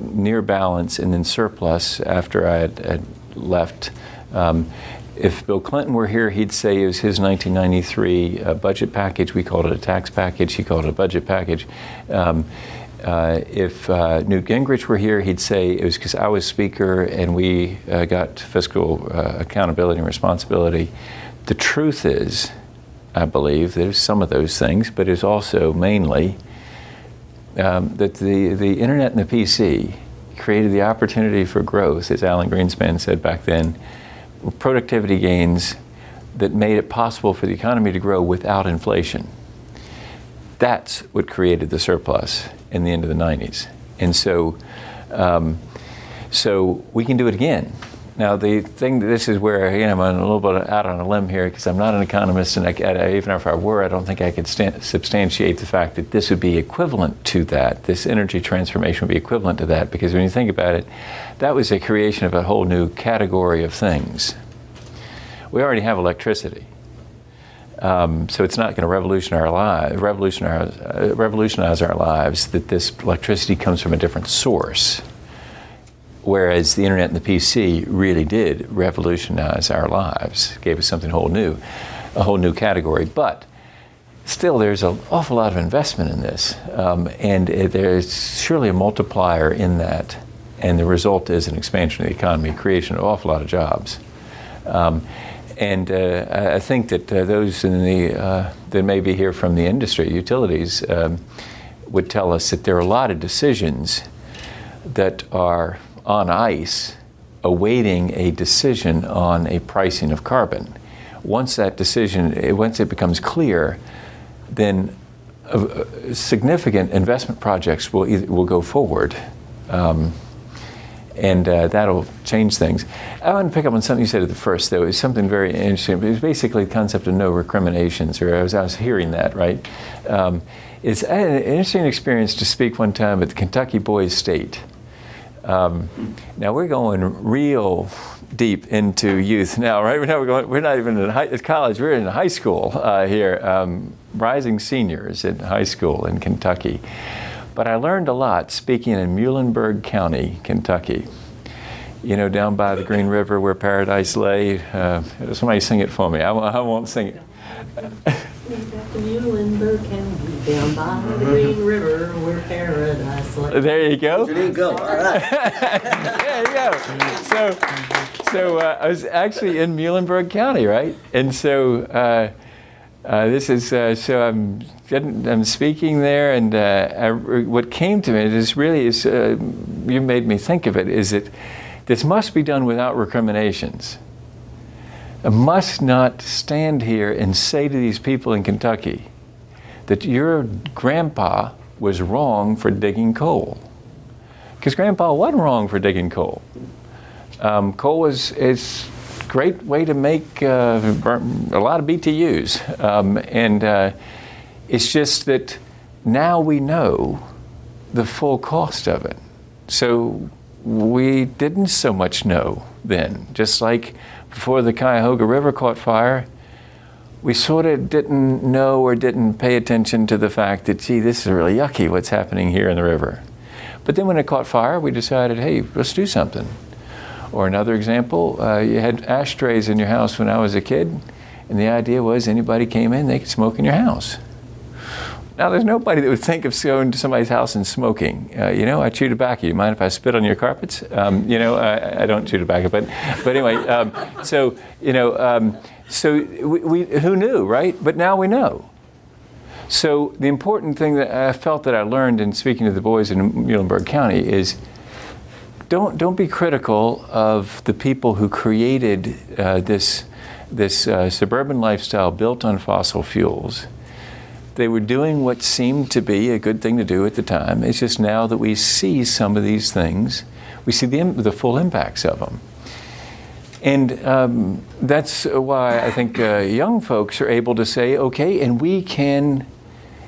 near balance and then surplus after I had left. If Bill Clinton were here, he'd say it was his 1993 budget package. We called it a tax package. He called it a budget package. If Newt Gingrich were here, he'd say it was because I was Speaker and we got fiscal accountability and responsibility. The truth is, I believe, there's some of those things, but it's also mainly that the internet and the PC created the opportunity for growth, as Alan Greenspan said back then, productivity gains that made it possible for the economy to grow without inflation. That's what created the surplus in the end of the 90s. And so, so we can do it again. Now, the thing, this is where, again, I'm a little bit out on a limb here because I'm not an economist, and even if I were, I don't think I could substantiate the fact that this would be equivalent to that. This energy transformation would be equivalent to that, because when you think about it, that was a creation of a whole new category of things. We already have electricity. So it's not going to revolutionize our lives, that this electricity comes from a different source. Whereas the internet and the PC really did revolutionize our lives, gave us something a whole new category. But still, there's an awful lot of investment in this, and there's surely a multiplier in that, and the result is an expansion of the economy, creation of an awful lot of jobs. And I think that those that may be here from the industry, utilities, would tell us that there are a lot of decisions that are on ice awaiting a decision on a pricing of carbon. Once that decision, once it becomes clear, then significant investment projects will go forward. And that'll change things. I want to pick up on something you said at the first, though. It's something very interesting. It was basically the concept of no recriminations, or I was hearing that, right? I had an interesting experience to speak one time at the Kentucky Boys State. Now we're going real deep into youth now, right? We're not even at college, we're in high school here, rising seniors in high school in Kentucky. But I learned a lot speaking in Muhlenberg County, Kentucky. You know, down by the Green River where paradise lay. Somebody sing it for me. I won't sing it. Muhlenberg County, down by the Green River where paradise lay. There you go. There you go. All right. There you go. So I was actually in Muhlenberg County, right? And so This is so I'm speaking there, and what came to me is really you made me think of it. Is that this must be done without recriminations. I must not stand here and say to these people in Kentucky that your grandpa was wrong for digging coal, because grandpa wasn't wrong for digging coal. Coal is a great way to make a lot of BTUs. It's just that now we know the full cost of it. So we didn't so much know then. Just like before the Cuyahoga River caught fire, we sort of didn't know or didn't pay attention to the fact that, gee, this is really yucky what's happening here in the river. But then when it caught fire, we decided, hey, let's do something. Or another example, you had ashtrays in your house when I was a kid, and the idea was anybody came in, they could smoke in your house. Now, there's nobody that would think of going to somebody's house and smoking. I chew tobacco. You mind if I spit on your carpets? I don't chew tobacco, but anyway. So we who knew, right? But now we know. So the important thing that I felt that I learned in speaking to the boys in Muhlenberg County is don't be critical of the people who created this suburban lifestyle built on fossil fuels. They were doing what seemed to be a good thing to do at the time. It's just now that we see some of these things, we see the full impacts of them. And that's why I think young folks are able to say, okay, and we can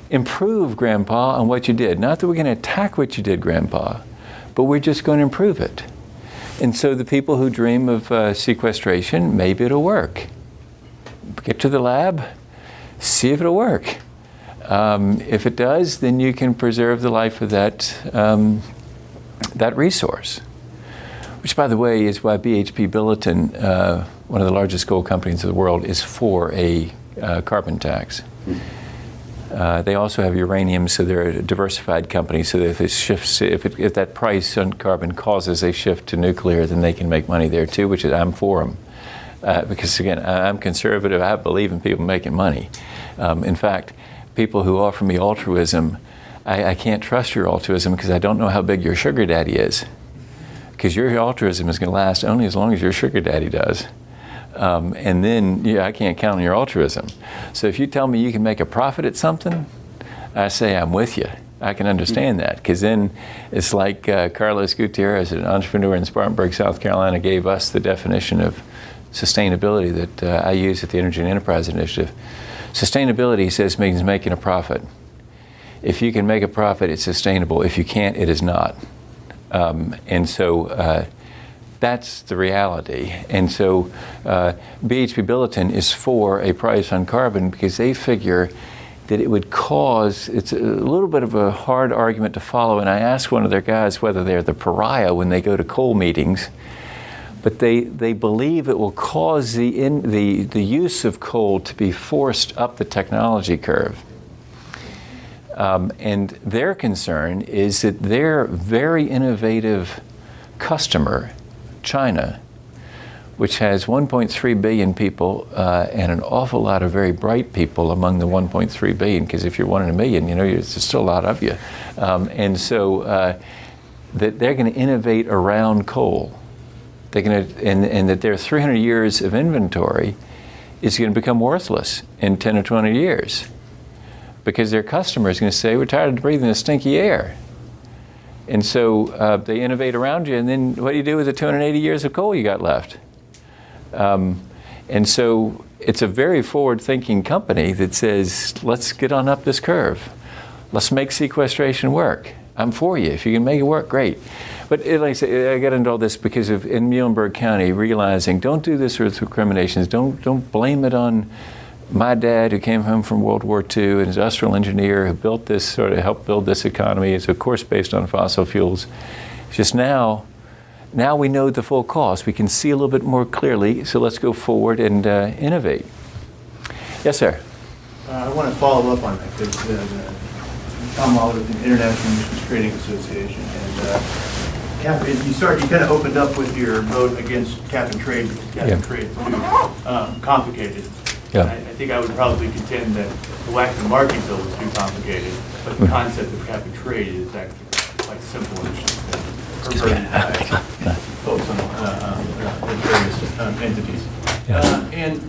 improve, Grandpa, on what you did. Not that we're going to attack what you did, Grandpa, but we're just going to improve it. And so the people who dream of sequestration, maybe it'll work. Get to the lab, see if it'll work. If it does, then you can preserve the life of that resource. Which, by the way, is why BHP Billiton, one of the largest coal companies in the world, is for a carbon tax. They also have uranium, so they're a diversified company. So that if that price on carbon causes a shift to nuclear, then they can make money there too. Which is, I'm for them, because again, I'm conservative. I believe in people making money. In fact, people who offer me altruism, I can't trust your altruism because I don't know how big your sugar daddy is. Because your altruism is going to last only as long as your sugar daddy does. And then I can't count on your altruism. So if you tell me you can make a profit at something, I say I'm with you. I can understand that, because then it's like Carlos Gutierrez, an entrepreneur in Spartanburg, South Carolina, gave us the definition of sustainability that I use at the Energy and Enterprise Initiative. Sustainability, he says, means making a profit. If you can make a profit, it's sustainable. If you can't, it is not. And so that's the reality. And so BHP Billiton is for a price on carbon because they figure that it would cause, it's a little bit of a hard argument to follow, and I asked one of their guys whether they're the pariah when they go to coal meetings, but they believe it will cause the use of coal to be forced up the technology curve. And their concern is that their very innovative customer, China, which has 1.3 billion people and an awful lot of very bright people among the 1.3 billion, because if you're 1 in a million, there's still a lot of you. And so that they're going to innovate around coal. They're going to, and that their 300 years of inventory is going to become worthless in 10 or 20 years. Because their customer is going to say, we're tired of breathing the stinky air. And so they innovate around you, and then what do you do with the 280 years of coal you got left? And so it's a very forward-thinking company that says, let's get on up this curve. Let's make sequestration work. I'm for you. If you can make it work, great. But like I say, I got into all this because of, in Muhlenberg County, realizing don't do this with recriminations. Don't blame it on my dad, who came home from World War II, an industrial engineer who built this, sort of helped build this economy. It's of course based on fossil fuels. It's just now we know the full cost. We can see a little bit more clearly, so let's go forward and innovate. Yes, sir. I want to follow up on that, because Tom Waller with the International Emissions Trading Association, and you kind of opened up with your vote against cap and trade, because cap and trade is too complicated. Yeah. I think I would probably contend that the whack the market bill is too complicated, but the concept of cap and trade is actually quite simple and it's just perverted by folks on the various entities. And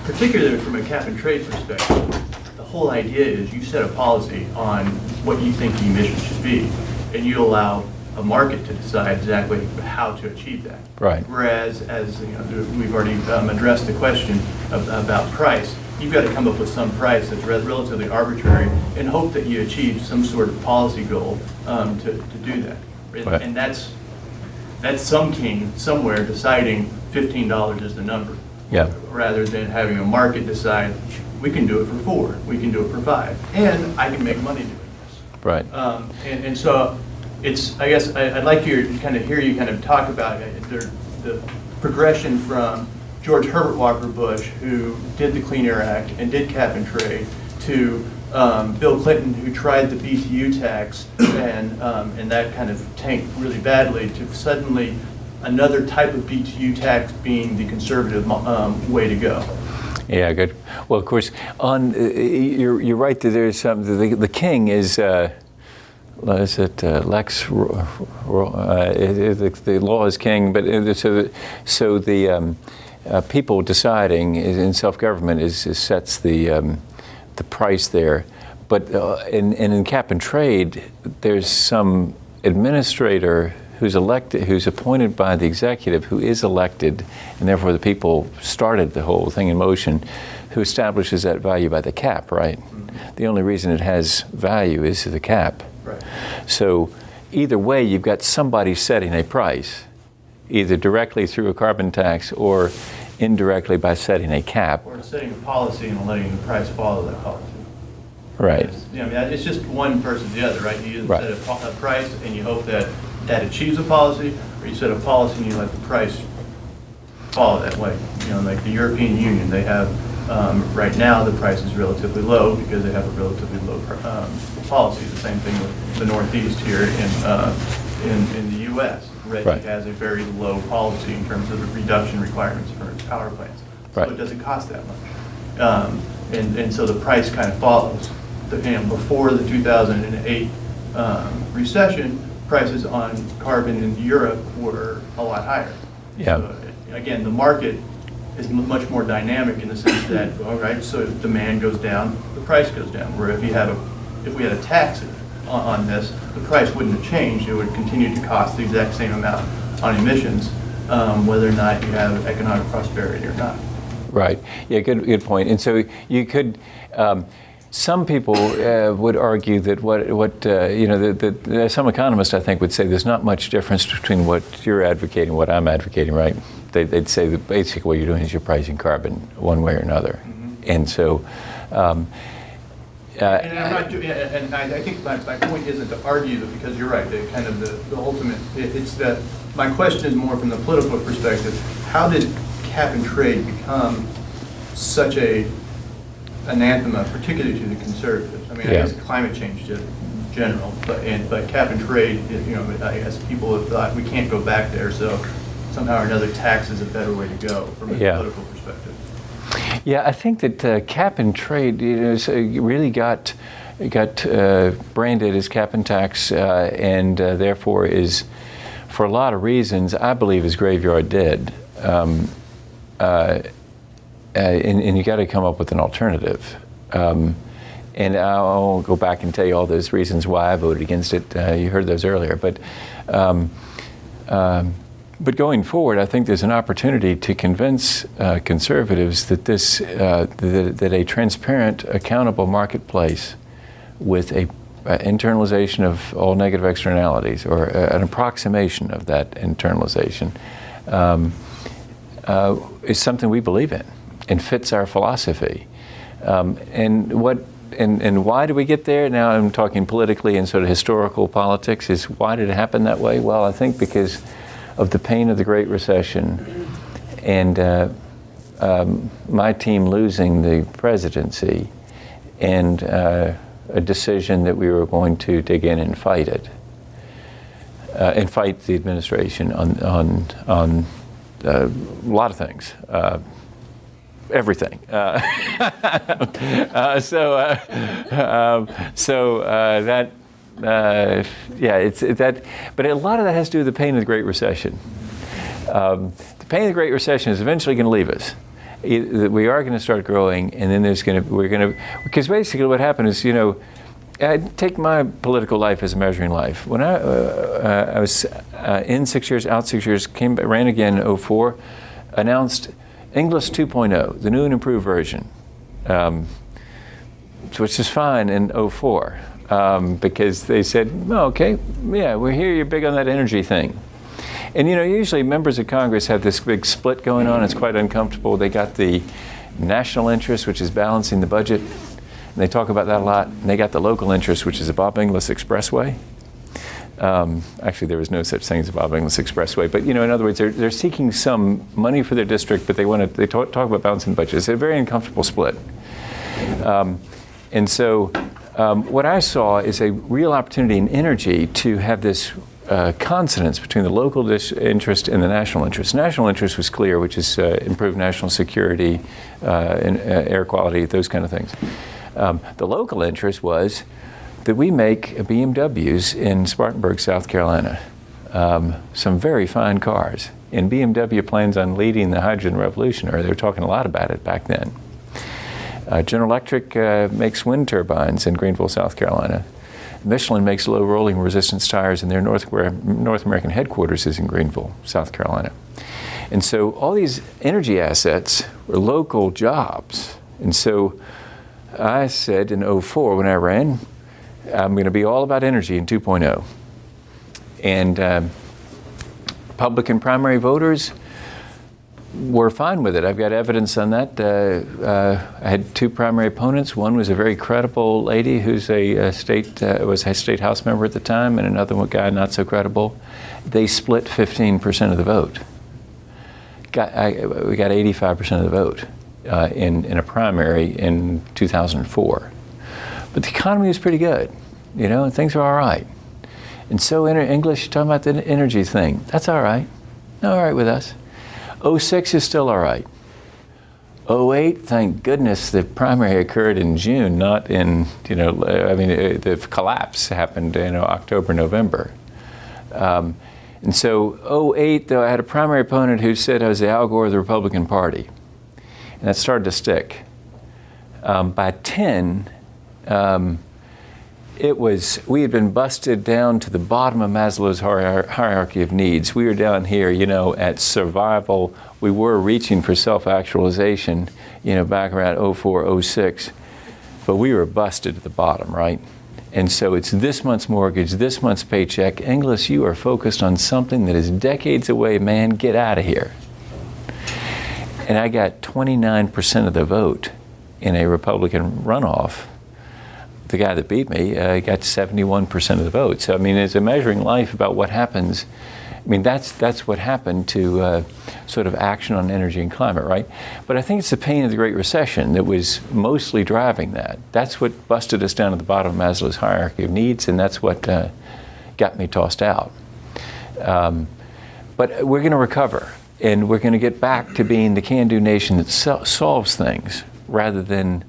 particularly from a cap and trade perspective, the whole idea is you set a policy on what you think the emissions should be, and you allow a market to decide exactly how to achieve that. Right. Whereas, as you know, we've already addressed the question about price, you've got to come up with some price that's relatively arbitrary and hope that you achieve some sort of policy goal to do that. Right. And that's some king somewhere deciding $15 is the number. Yeah. Rather than having a market decide, we can do it for $4, we can do it for $5, and I can make money doing this. Right. And so it's, I guess, I'd like to kind of hear you kind of talk about the progression from George Herbert Walker Bush, who did the Clean Air Act and did cap and trade, to Bill Clinton, who tried the BTU tax and that kind of tanked really badly, to suddenly another type of BTU tax being the conservative way to go. Yeah, good. Well, of course, you're right that there's some. The king is it Lex? The law is king, but so the people deciding in self-government sets the price there. But in cap and trade, there's some administrator who's elected, who's appointed by the executive, who is elected, and therefore the people started the whole thing in motion, who establishes that value by the cap, right? Mm-hmm. The only reason it has value is the cap. Right. So either way, you've got somebody setting a price, either directly through a carbon tax or indirectly by setting a cap. Or setting a policy and letting the price follow that policy. Right. It's just one versus the other, right? You either right. set a price and you hope that achieves a policy, or you set a policy and you let the price follow that way. You know, like the European Union, they have, right now the price is relatively low because they have a relatively low policy. The same thing with the Northeast here in the U.S. RGGI right. has a very low policy in terms of the reduction requirements for its power plants. So right. it doesn't cost that much. And so the price kind of follows. Before the 2008 recession, prices on carbon in Europe were a lot higher. Yeah. So, again, the market is much more dynamic in the sense that, all right, so if demand goes down, the price goes down. Where if we had a tax on this, the price wouldn't have changed. It would continue to cost the exact same amount on emissions, whether or not you have economic prosperity or not. Right. Yeah. Good point. And so you could. Some people would argue that some economists, I think, would say there's not much difference between what you're advocating and what I'm advocating, right? They'd say that basically what you're doing is you're pricing carbon one way or another. Mm-hmm. And so... and I think my point isn't to argue that, because you're right, the ultimate, it's that my question is more from the political perspective. How did cap and trade become such a anathema, particularly to the conservatives? I mean, I guess climate change in general, but cap and trade, I guess people have thought we can't go back there, so somehow or another tax is a better way to go from a political perspective. Yeah, I think that cap and trade really got branded as cap and tax, and therefore is, for a lot of reasons, I believe is graveyard dead. And you got to come up with an alternative. And I'll go back and tell you all those reasons why I voted against it. You heard those earlier. But going forward, I think there's an opportunity to convince conservatives that that a transparent, accountable marketplace with a internalization of all negative externalities, or an approximation of that internalization, is something we believe in and fits our philosophy. And why do we get there? Now I'm talking politically and sort of historical politics. Is why did it happen that way? Well, I think because of the pain of the Great Recession and my team losing the presidency, and a decision that we were going to dig in and fight it, and fight the administration on a lot of things. everything. It's that. But a lot of that has to do with the pain of the Great Recession. The pain of the Great Recession is eventually going to leave us. We are going to start growing, and then because basically what happened is, I take my political life as a measuring life. When I was in 6 years, out 6 years, ran again in 2004, announced Inglis 2.0, the new and improved version, which is fine in 2004, because they said, oh, okay, yeah, we're here, you're big on that energy thing. And usually members of Congress have this big split going on. It's quite uncomfortable. They got the national interest, which is balancing the budget, and they talk about that a lot. And they got the local interest, which is the Bob Inglis Expressway. Actually, there was no such thing as a Bob Inglis Expressway. But in other words, they're seeking some money for their district, but they talk about balancing the budget. It's a very uncomfortable split. And so what I saw is a real opportunity in energy to have this consonance between the local interest and the national interest. National interest was clear, which is improved national security, and, air quality, those kind of things. The local interest was that we make BMWs in Spartanburg, South Carolina. Some very fine cars. And BMW plans on leading the hydrogen revolution, or they were talking a lot about it back then. General Electric makes wind turbines in Greenville, South Carolina. Michelin makes low rolling resistance tires, and their North American headquarters is in Greenville, South Carolina. And so all these energy assets were local jobs. And so I said in 2004 when I ran, I'm going to be all about energy in 2.0. And Republican primary voters were fine with it. I've got evidence on that. I had two primary opponents. One was a very credible lady who's was a state house member at the time, and another guy not so credible. They split 15% of the vote. We got 85% of the vote in a primary in 2004. But the economy was pretty good, and things were all right. And so English, talking about the energy thing, that's all right. All right with us. 2006 is still all right. 2008, thank goodness the primary occurred in June, not in, the collapse happened in October, November. And so 2008, though, I had a primary opponent who said I was the Al Gore of the Republican Party. And that started to stick. By 10, we had been busted down to the bottom of Maslow's hierarchy of needs. We were down here, at survival. We were reaching for self-actualization, back around 2004, 2006. But we were busted at the bottom, right? And so it's this month's mortgage, this month's paycheck. Inglis, you are focused on something that is decades away, man. Get out of here. And I got 29% of the vote in a Republican runoff. The guy that beat me got 71% of the vote. So, as a measuring life about what happens, that's what happened to sort of action on energy and climate, right? But I think it's the pain of the Great Recession that was mostly driving that. That's what busted us down at the bottom of Maslow's hierarchy of needs, and that's what got me tossed out. But we're going to recover, and we're going to get back to being the can-do nation that solves things, rather than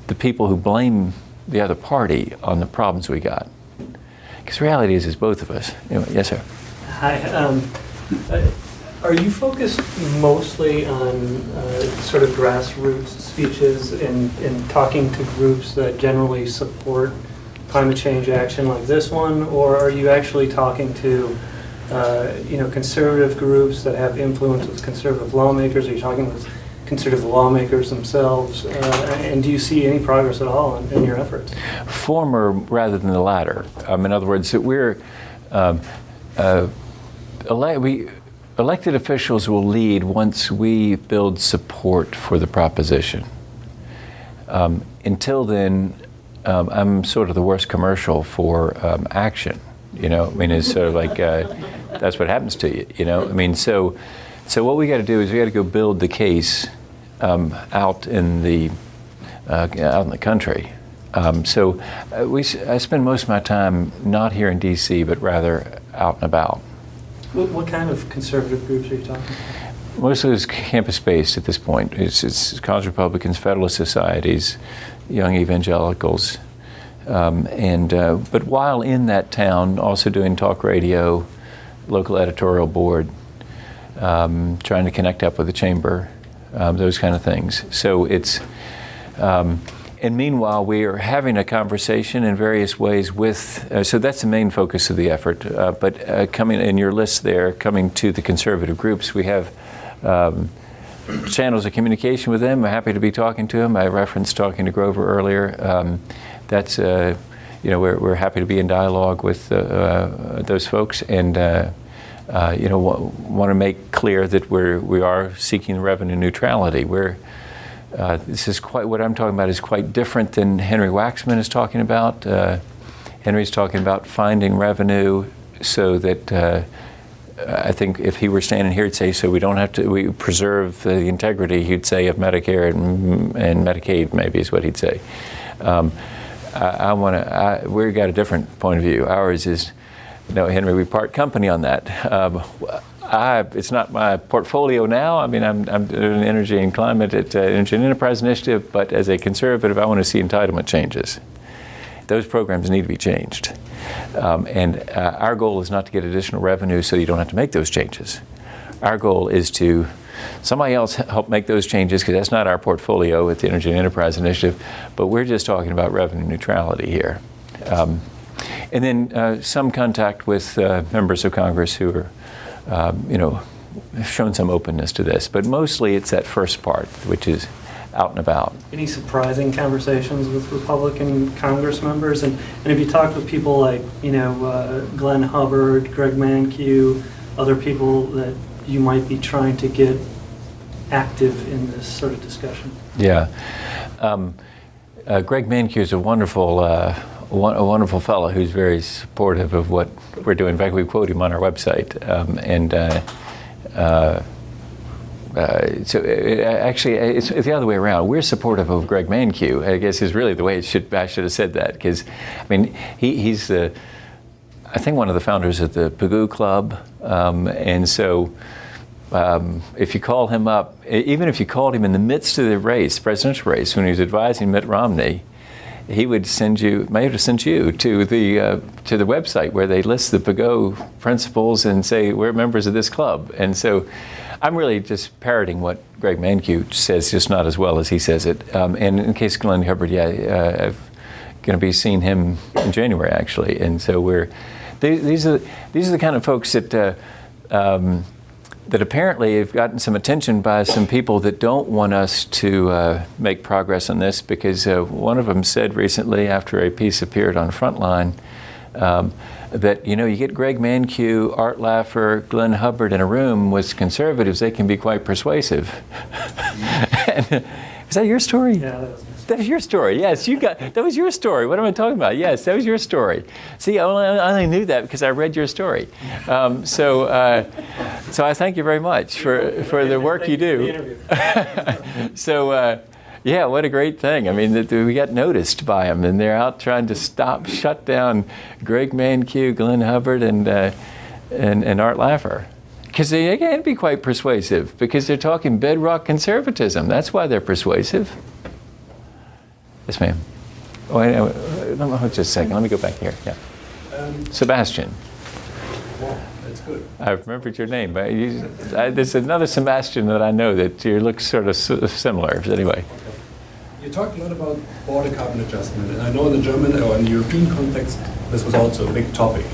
the people who blame the other party on the problems we got. Because the reality is both of us. Anyway, yes, sir. Hi. Are you focused mostly on sort of grassroots speeches and talking to groups that generally support climate change action like this one, or are you actually talking to conservative groups that have influence with conservative lawmakers? Are you talking with conservative lawmakers themselves, and do you see any progress at all in your efforts? Former rather than the latter. In other words, elected officials will lead once we build support for the proposition. Until then, I'm sort of the worst commercial for action. It's sort of like that's what happens to you. So what we got to do is we got to go build the case out in the country. I spend most of my time not here in D.C., but rather out and about. What kind of conservative groups are you talking mostly it's campus-based at this point. It's college Republicans, Federalist societies, young evangelicals, but while in that town, also doing talk radio, local editorial board, trying to connect up with the chamber, those kind of things. So it's, and meanwhile, we are having a conversation in various ways with, so that's the main focus of the effort. But coming in your list there, coming to the conservative groups, we have channels of communication with them. I'm happy to be talking to them. I referenced talking to Grover earlier. That's, we're happy to be in dialogue with those folks, and want to make clear that we are seeking revenue neutrality. This is quite, what I'm talking about is quite different than Henry Waxman is talking about. Henry's talking about finding revenue so that I think if he were standing here, he'd say, so we preserve the integrity, he'd say, of Medicare and Medicaid, maybe is what he'd say. We've got a different point of view. Ours is, no, Henry, we part company on that. It's not my portfolio now. I mean, I'm doing energy and climate at Energy and Enterprise Initiative, but as a conservative, I want to see entitlement changes. Those programs need to be changed. And our goal is not to get additional revenue so you don't have to make those changes. Our goal is to somebody else help make those changes, because that's not our portfolio at the Energy and Enterprise Initiative, but we're just talking about revenue neutrality here. And then some contact with members of Congress who are, have shown some openness to this. But mostly it's that first part, which is out and about. Any surprising conversations with Republican Congress members? And if you talk with people like, Glenn Hubbard, Greg Mankiw, other people that you might be trying to get active in this sort of discussion? Yeah. Greg Mankiw is a wonderful fellow who's very supportive of what we're doing. In fact, we quote him on our website. So it's the other way around. We're supportive of Greg Mankiw, I guess is really the way I should have said that, because, I mean, he's I think one of the founders of the Pagoo Club, and so if you call him up, even if you called him in the midst of the presidential race, when he was advising Mitt Romney, he would may have sent you to the website where they list the Pagoo principles and say, we're members of this club. And so I'm really just parroting what Greg Mankiw says, just not as well as he says it. And in case of Glenn Hubbard, I'm going to be seeing him in January, actually. And so these are the kind of folks that that apparently have gotten some attention by some people that don't want us to make progress on this, because one of them said recently, after a piece appeared on Frontline, that, you get Greg Mankiw, Art Laffer, Glenn Hubbard in a room with conservatives, they can be quite persuasive. Is that your story? Yeah, that was your story. Yes, that was your story. What am I talking about? Yes, that was your story. See, I only knew that because I read your story. So I thank you very much for the work you do. So, yeah, what a great thing. I mean, we got noticed by them, and they're out trying to shut down Greg Mankiw, Glenn Hubbard, and Art Laffer. Because they can be quite persuasive, because they're talking bedrock conservatism. That's why they're persuasive. Yes, ma'am. Just a second. Let me go back here. Yeah. Sebastian. Wow, that's good. I remembered your name. But there's another Sebastian that I know that you look sort of similar. Anyway. You talked a lot about border carbon adjustment, and I know in the German or in the European context, this was also a big topic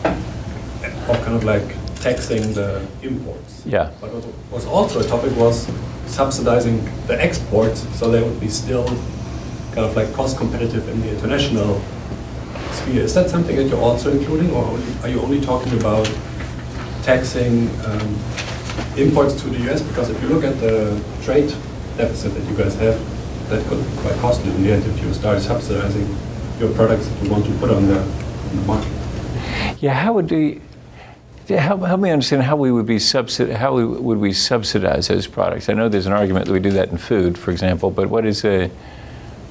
of kind of like taxing the imports. Yeah. But what was also a topic was subsidizing the exports, so they would be still kind of like cost competitive in the international sphere. Is that something that you're also including, or are you only talking about taxing imports to the US? Because if you look at the trade deficit that you guys have, that could be quite costly in the end if you start subsidizing your products that you want to put on the market. Yeah, help me understand how we would subsidize those products. I know there's an argument that we do that in food, for example, but what is a...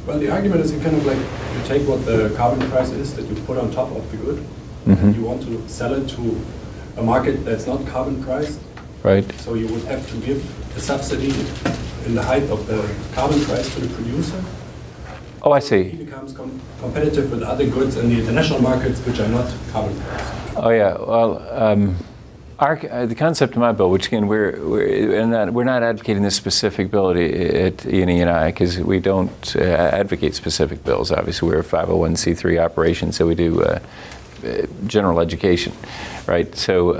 Well, the argument is you kind of like, you take what the carbon price is that you put on top of the good, and you want to sell it to a market that's not carbon priced, right? So you would have to give a subsidy in the height of the carbon price to the producer. Oh, I He see. becomes competitive with other goods in the international markets which are not carbon priced. Oh, yeah. Well, the concept of my bill, which again we're not advocating this specific bill at E&I because we don't advocate specific bills. Obviously, we're a 501c3 operation, so we do general education, right? So,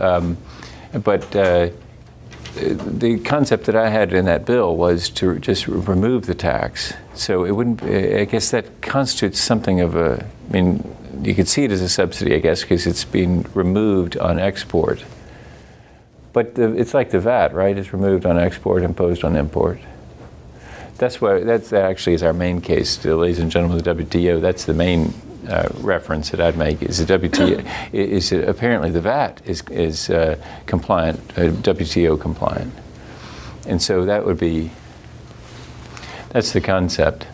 the concept that I had in that bill was to just remove the tax. So it wouldn't, I guess that constitutes something of a, I mean, you could see it as a subsidy, I guess, because it's being removed on export. But it's like the VAT, right? It's removed on export, imposed on import. That actually is our main case, ladies and gentlemen of the WTO. That's the main reference that I'd make is the WTO. Is apparently the VAT is compliant, WTO compliant, and so that's the concept.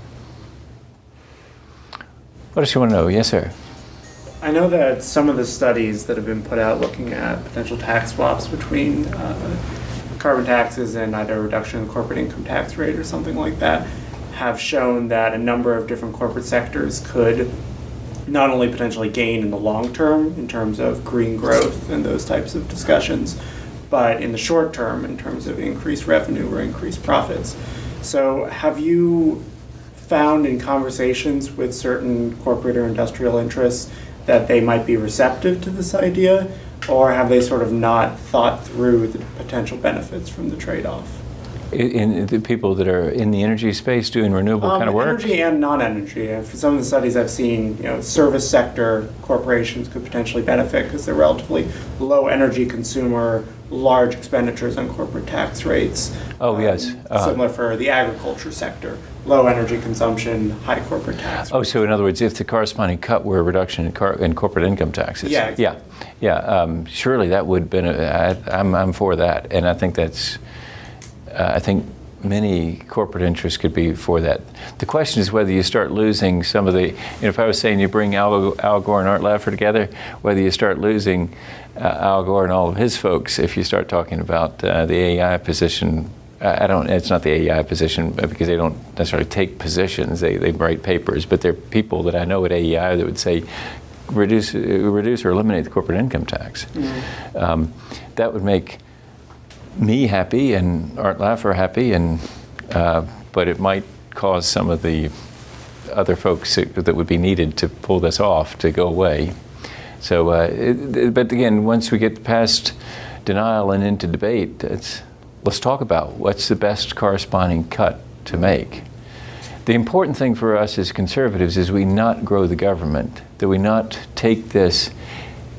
What else you want to know? Yes, sir. I know that some of the studies that have been put out looking at potential tax swaps between carbon taxes and either a reduction in the corporate income tax rate or something like that have shown that a number of different corporate sectors could not only potentially gain in the long term in terms of green growth and those types of discussions, but in the short term in terms of increased revenue or increased profits. So have you found in conversations with certain corporate or industrial interests that they might be receptive to this idea, or have they sort of not thought through the potential benefits from the trade-off? In the people that are in the energy space doing renewable kind of work? Energy and non-energy. For some of the studies I've seen, service sector corporations could potentially benefit because they're relatively low energy consumer, large expenditures on corporate tax rates. Oh, yes. Similar for the agriculture sector, low energy consumption, high corporate tax rates. Oh, so in other words, if the corresponding cut were a reduction in corporate income taxes. Yeah. Exactly. Yeah. Surely that would benefit. I'm for that, and I think that's. I think many corporate interests could be for that. The question is whether you start losing some of the, if I was saying you bring Al Gore and Art Laffer together, whether you start losing Al Gore and all of his folks if you start talking about the AEI position. It's not the AEI position because they don't necessarily take positions, they write papers, but there are people that I know at AEI that would say reduce or eliminate the corporate income tax. Mm-hmm. That would make me happy and Art Laffer happy, but it might cause some of the other folks that would be needed to pull this off to go away. So, but again, once we get past denial and into debate, let's talk about what's the best corresponding cut to make. The important thing for us as conservatives is we not grow the government, that we not take this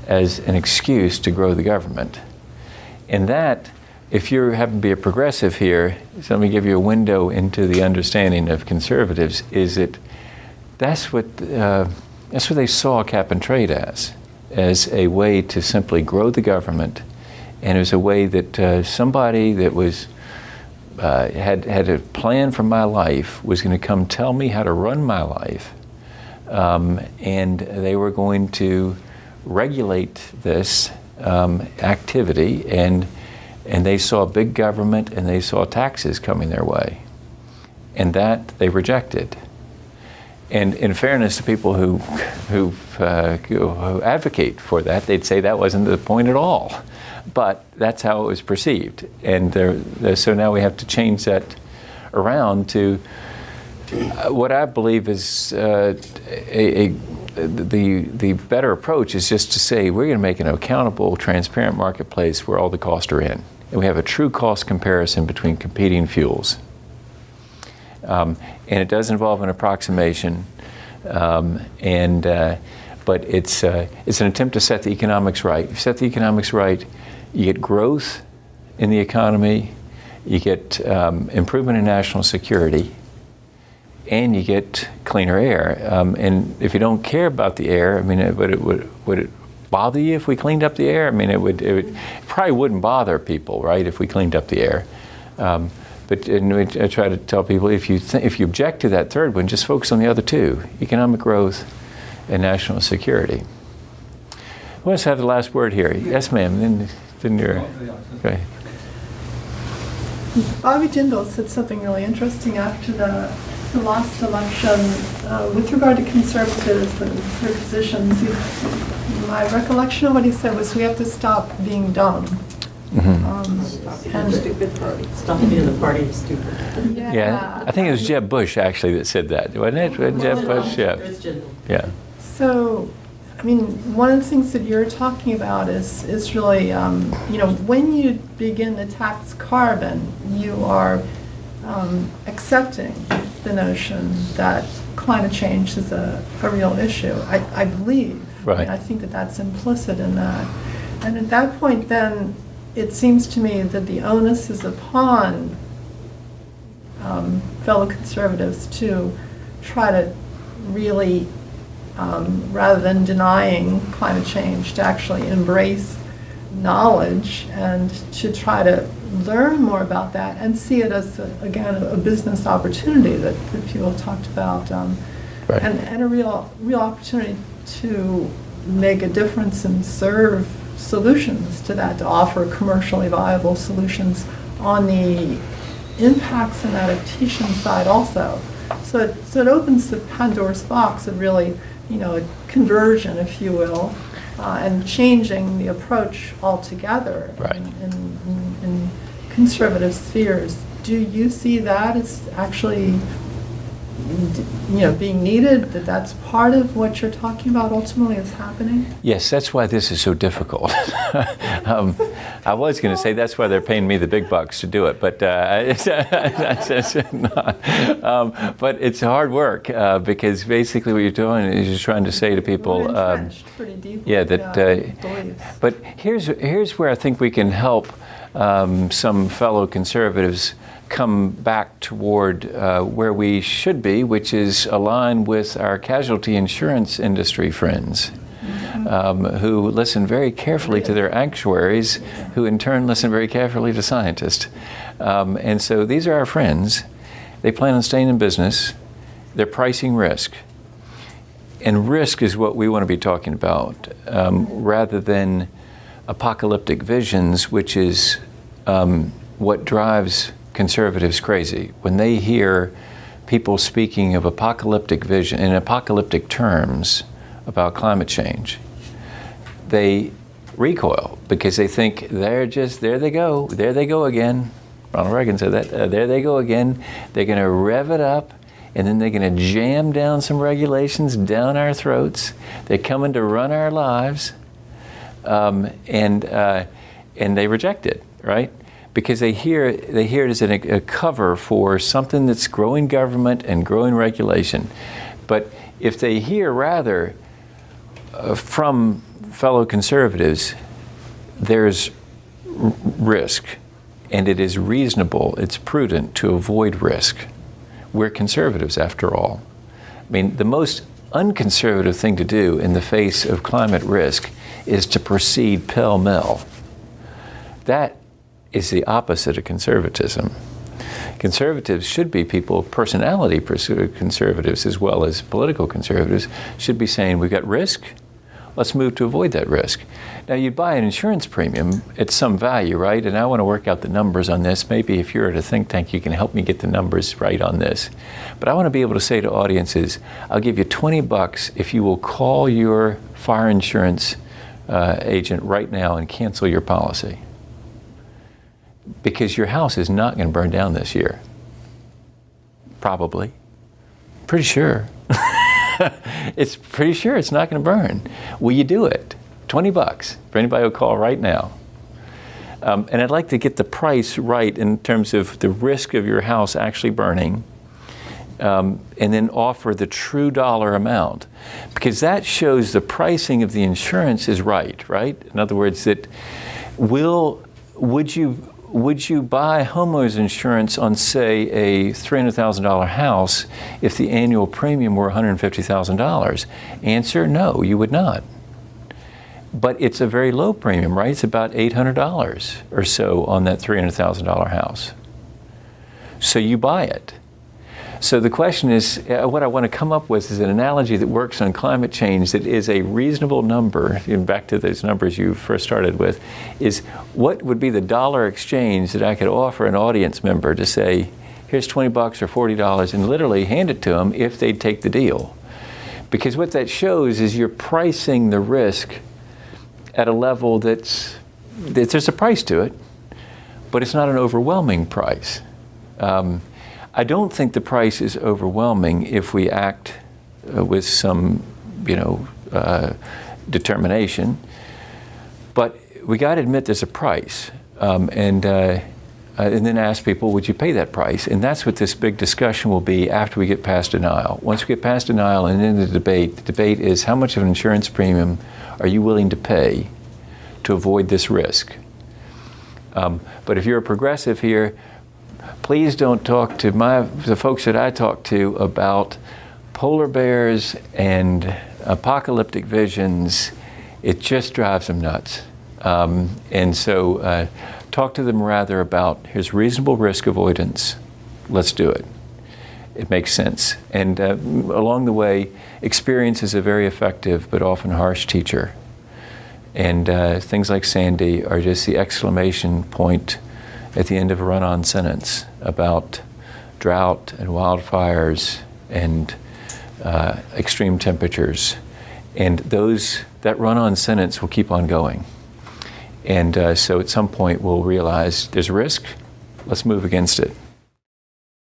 as an excuse to grow the government. And that, if you happen to be a progressive here, so let me give you a window into the understanding of conservatives, is that that's what they saw cap and trade as a way to simply grow the government, and as a way that somebody that was had a plan for my life was going to come tell me how to run my life, and they were going to regulate this activity, and they saw big government and they saw taxes coming their way, and that they rejected. And in fairness to people who advocate for that, they'd say that wasn't the point at all. But that's how it was perceived. And so now we have to change that around to what I believe is the better approach is just to say we're going to make an accountable, transparent marketplace where all the costs are in. And we have a true cost comparison between competing fuels. And it does involve an approximation, but it's an attempt to set the economics right. If you set the economics right, you get growth in the economy, you get improvement in national security, and you get cleaner air. And if you don't care about the air, I mean, would it bother you if we cleaned up the air? I mean, it probably wouldn't bother people, right, if we cleaned up the air. But I try to tell people, if you object to that third one, just focus on the other two: economic growth and national security. Who wants to have the last word here? Yes, ma'am. Then you're. Okay. Bobby Jindal said something really interesting after the last election with regard to conservatives and their positions. My recollection of what he said was we have to stop being dumb. And stupid party. Stop being the party of stupid. Yeah, I think it was Jeb Bush actually that said that, wasn't it? Jeb Bush, yeah. Yeah. So, I mean, one of the things that you're talking about is really, you know, when you begin to tax carbon, you are accepting the notion that climate change is a real issue. I believe. Right. I mean, I think that that's implicit in that. And at that point, then, it seems to me that the onus is upon fellow conservatives to try to really, rather than denying climate change, to actually embrace knowledge and to try to learn more about that and see it as, again, a business opportunity that people have talked about, Right. and a real opportunity to make a difference and serve solutions to that, to offer commercially viable solutions on the impacts and adaptation side also. So it opens the Pandora's box of really, you know, a conversion, if you will, and changing the approach altogether Right. in conservative spheres. Do you see that as actually, you know, being needed, that that's part of what you're talking about ultimately is happening? Yes, that's why this is so difficult. I was going to say that's why they're paying me the big bucks to do it, but but it's hard work because basically what you're doing is you're trying to say to people, We're entrenched pretty deeply, yeah, that. beliefs. But here's where I think we can help some fellow conservatives come back toward where we should be, which is aligned with our casualty insurance industry friends, who listen very carefully to their actuaries, who in turn listen very carefully to scientists. And so these are our friends. They plan on staying in business. They're pricing risk. And risk is what we want to be talking about, rather than apocalyptic visions, which is what drives conservatives crazy. When they hear people speaking of apocalyptic vision in apocalyptic terms about climate change, they recoil because they think there they go again. Ronald Reagan said that, there they go again. They're going to rev it up and then they're going to jam down some regulations down our throats. They're coming to run our lives, and they reject it, right? Because they hear it as a cover for something that's growing government and growing regulation. But if they hear rather from fellow conservatives, there's risk, and it is reasonable, it's prudent to avoid risk. We're conservatives after all. I mean, the most unconservative thing to do in the face of climate risk is to proceed pell-mell. That is the opposite of conservatism. Conservatives should be people, personality conservatives as well as political conservatives, should be saying, we've got risk, let's move to avoid that risk. Now, you buy an insurance premium at some value, right? And I want to work out the numbers on this. Maybe if you're at a think tank, you can help me get the numbers right on this. But I want to be able to say to audiences, I'll give you $20 if you will call your fire insurance agent right now and cancel your policy. Because your house is not going to burn down this year. Probably. Pretty sure. It's pretty sure it's not going to burn. Will you do it? $20 for anybody who'll call right now. And I'd like to get the price right in terms of the risk of your house actually burning, and then offer the true dollar amount. Because that shows the pricing of the insurance is right? In other words, that would you buy homeowners insurance on, say, a $300,000 house if the annual premium were $150,000? Answer, no, you would not. But it's a very low premium, right? It's about $800 or so on that $300,000 house. So you buy it. So the question is, what I want to come up with is an analogy that works on climate change that is a reasonable number, and back to those numbers you first started with, is what would be the dollar exchange that I could offer an audience member to say, here's $20 or $40, and literally hand it to them if they'd take the deal. Because what that shows is you're pricing the risk at a level that there's a price to it, but it's not an overwhelming price. I don't think the price is overwhelming if we act with some, determination. But we got to admit there's a price, and then ask people, would you pay that price? And that's what this big discussion will be after we get past denial. Once we get past denial and into the debate is how much of an insurance premium are you willing to pay to avoid this risk? But if you're a progressive here, please don't talk to the folks that I talk to about polar bears and apocalyptic visions. It just drives them nuts. And so talk to them rather about, here's reasonable risk avoidance. Let's do it. It makes sense. And along the way, experience is a very effective but often harsh teacher. And things like Sandy are just the exclamation point at the end of a run-on sentence about drought and wildfires and extreme temperatures. And that run-on sentence will keep on going. And so at some point we'll realize there's risk, let's move against it.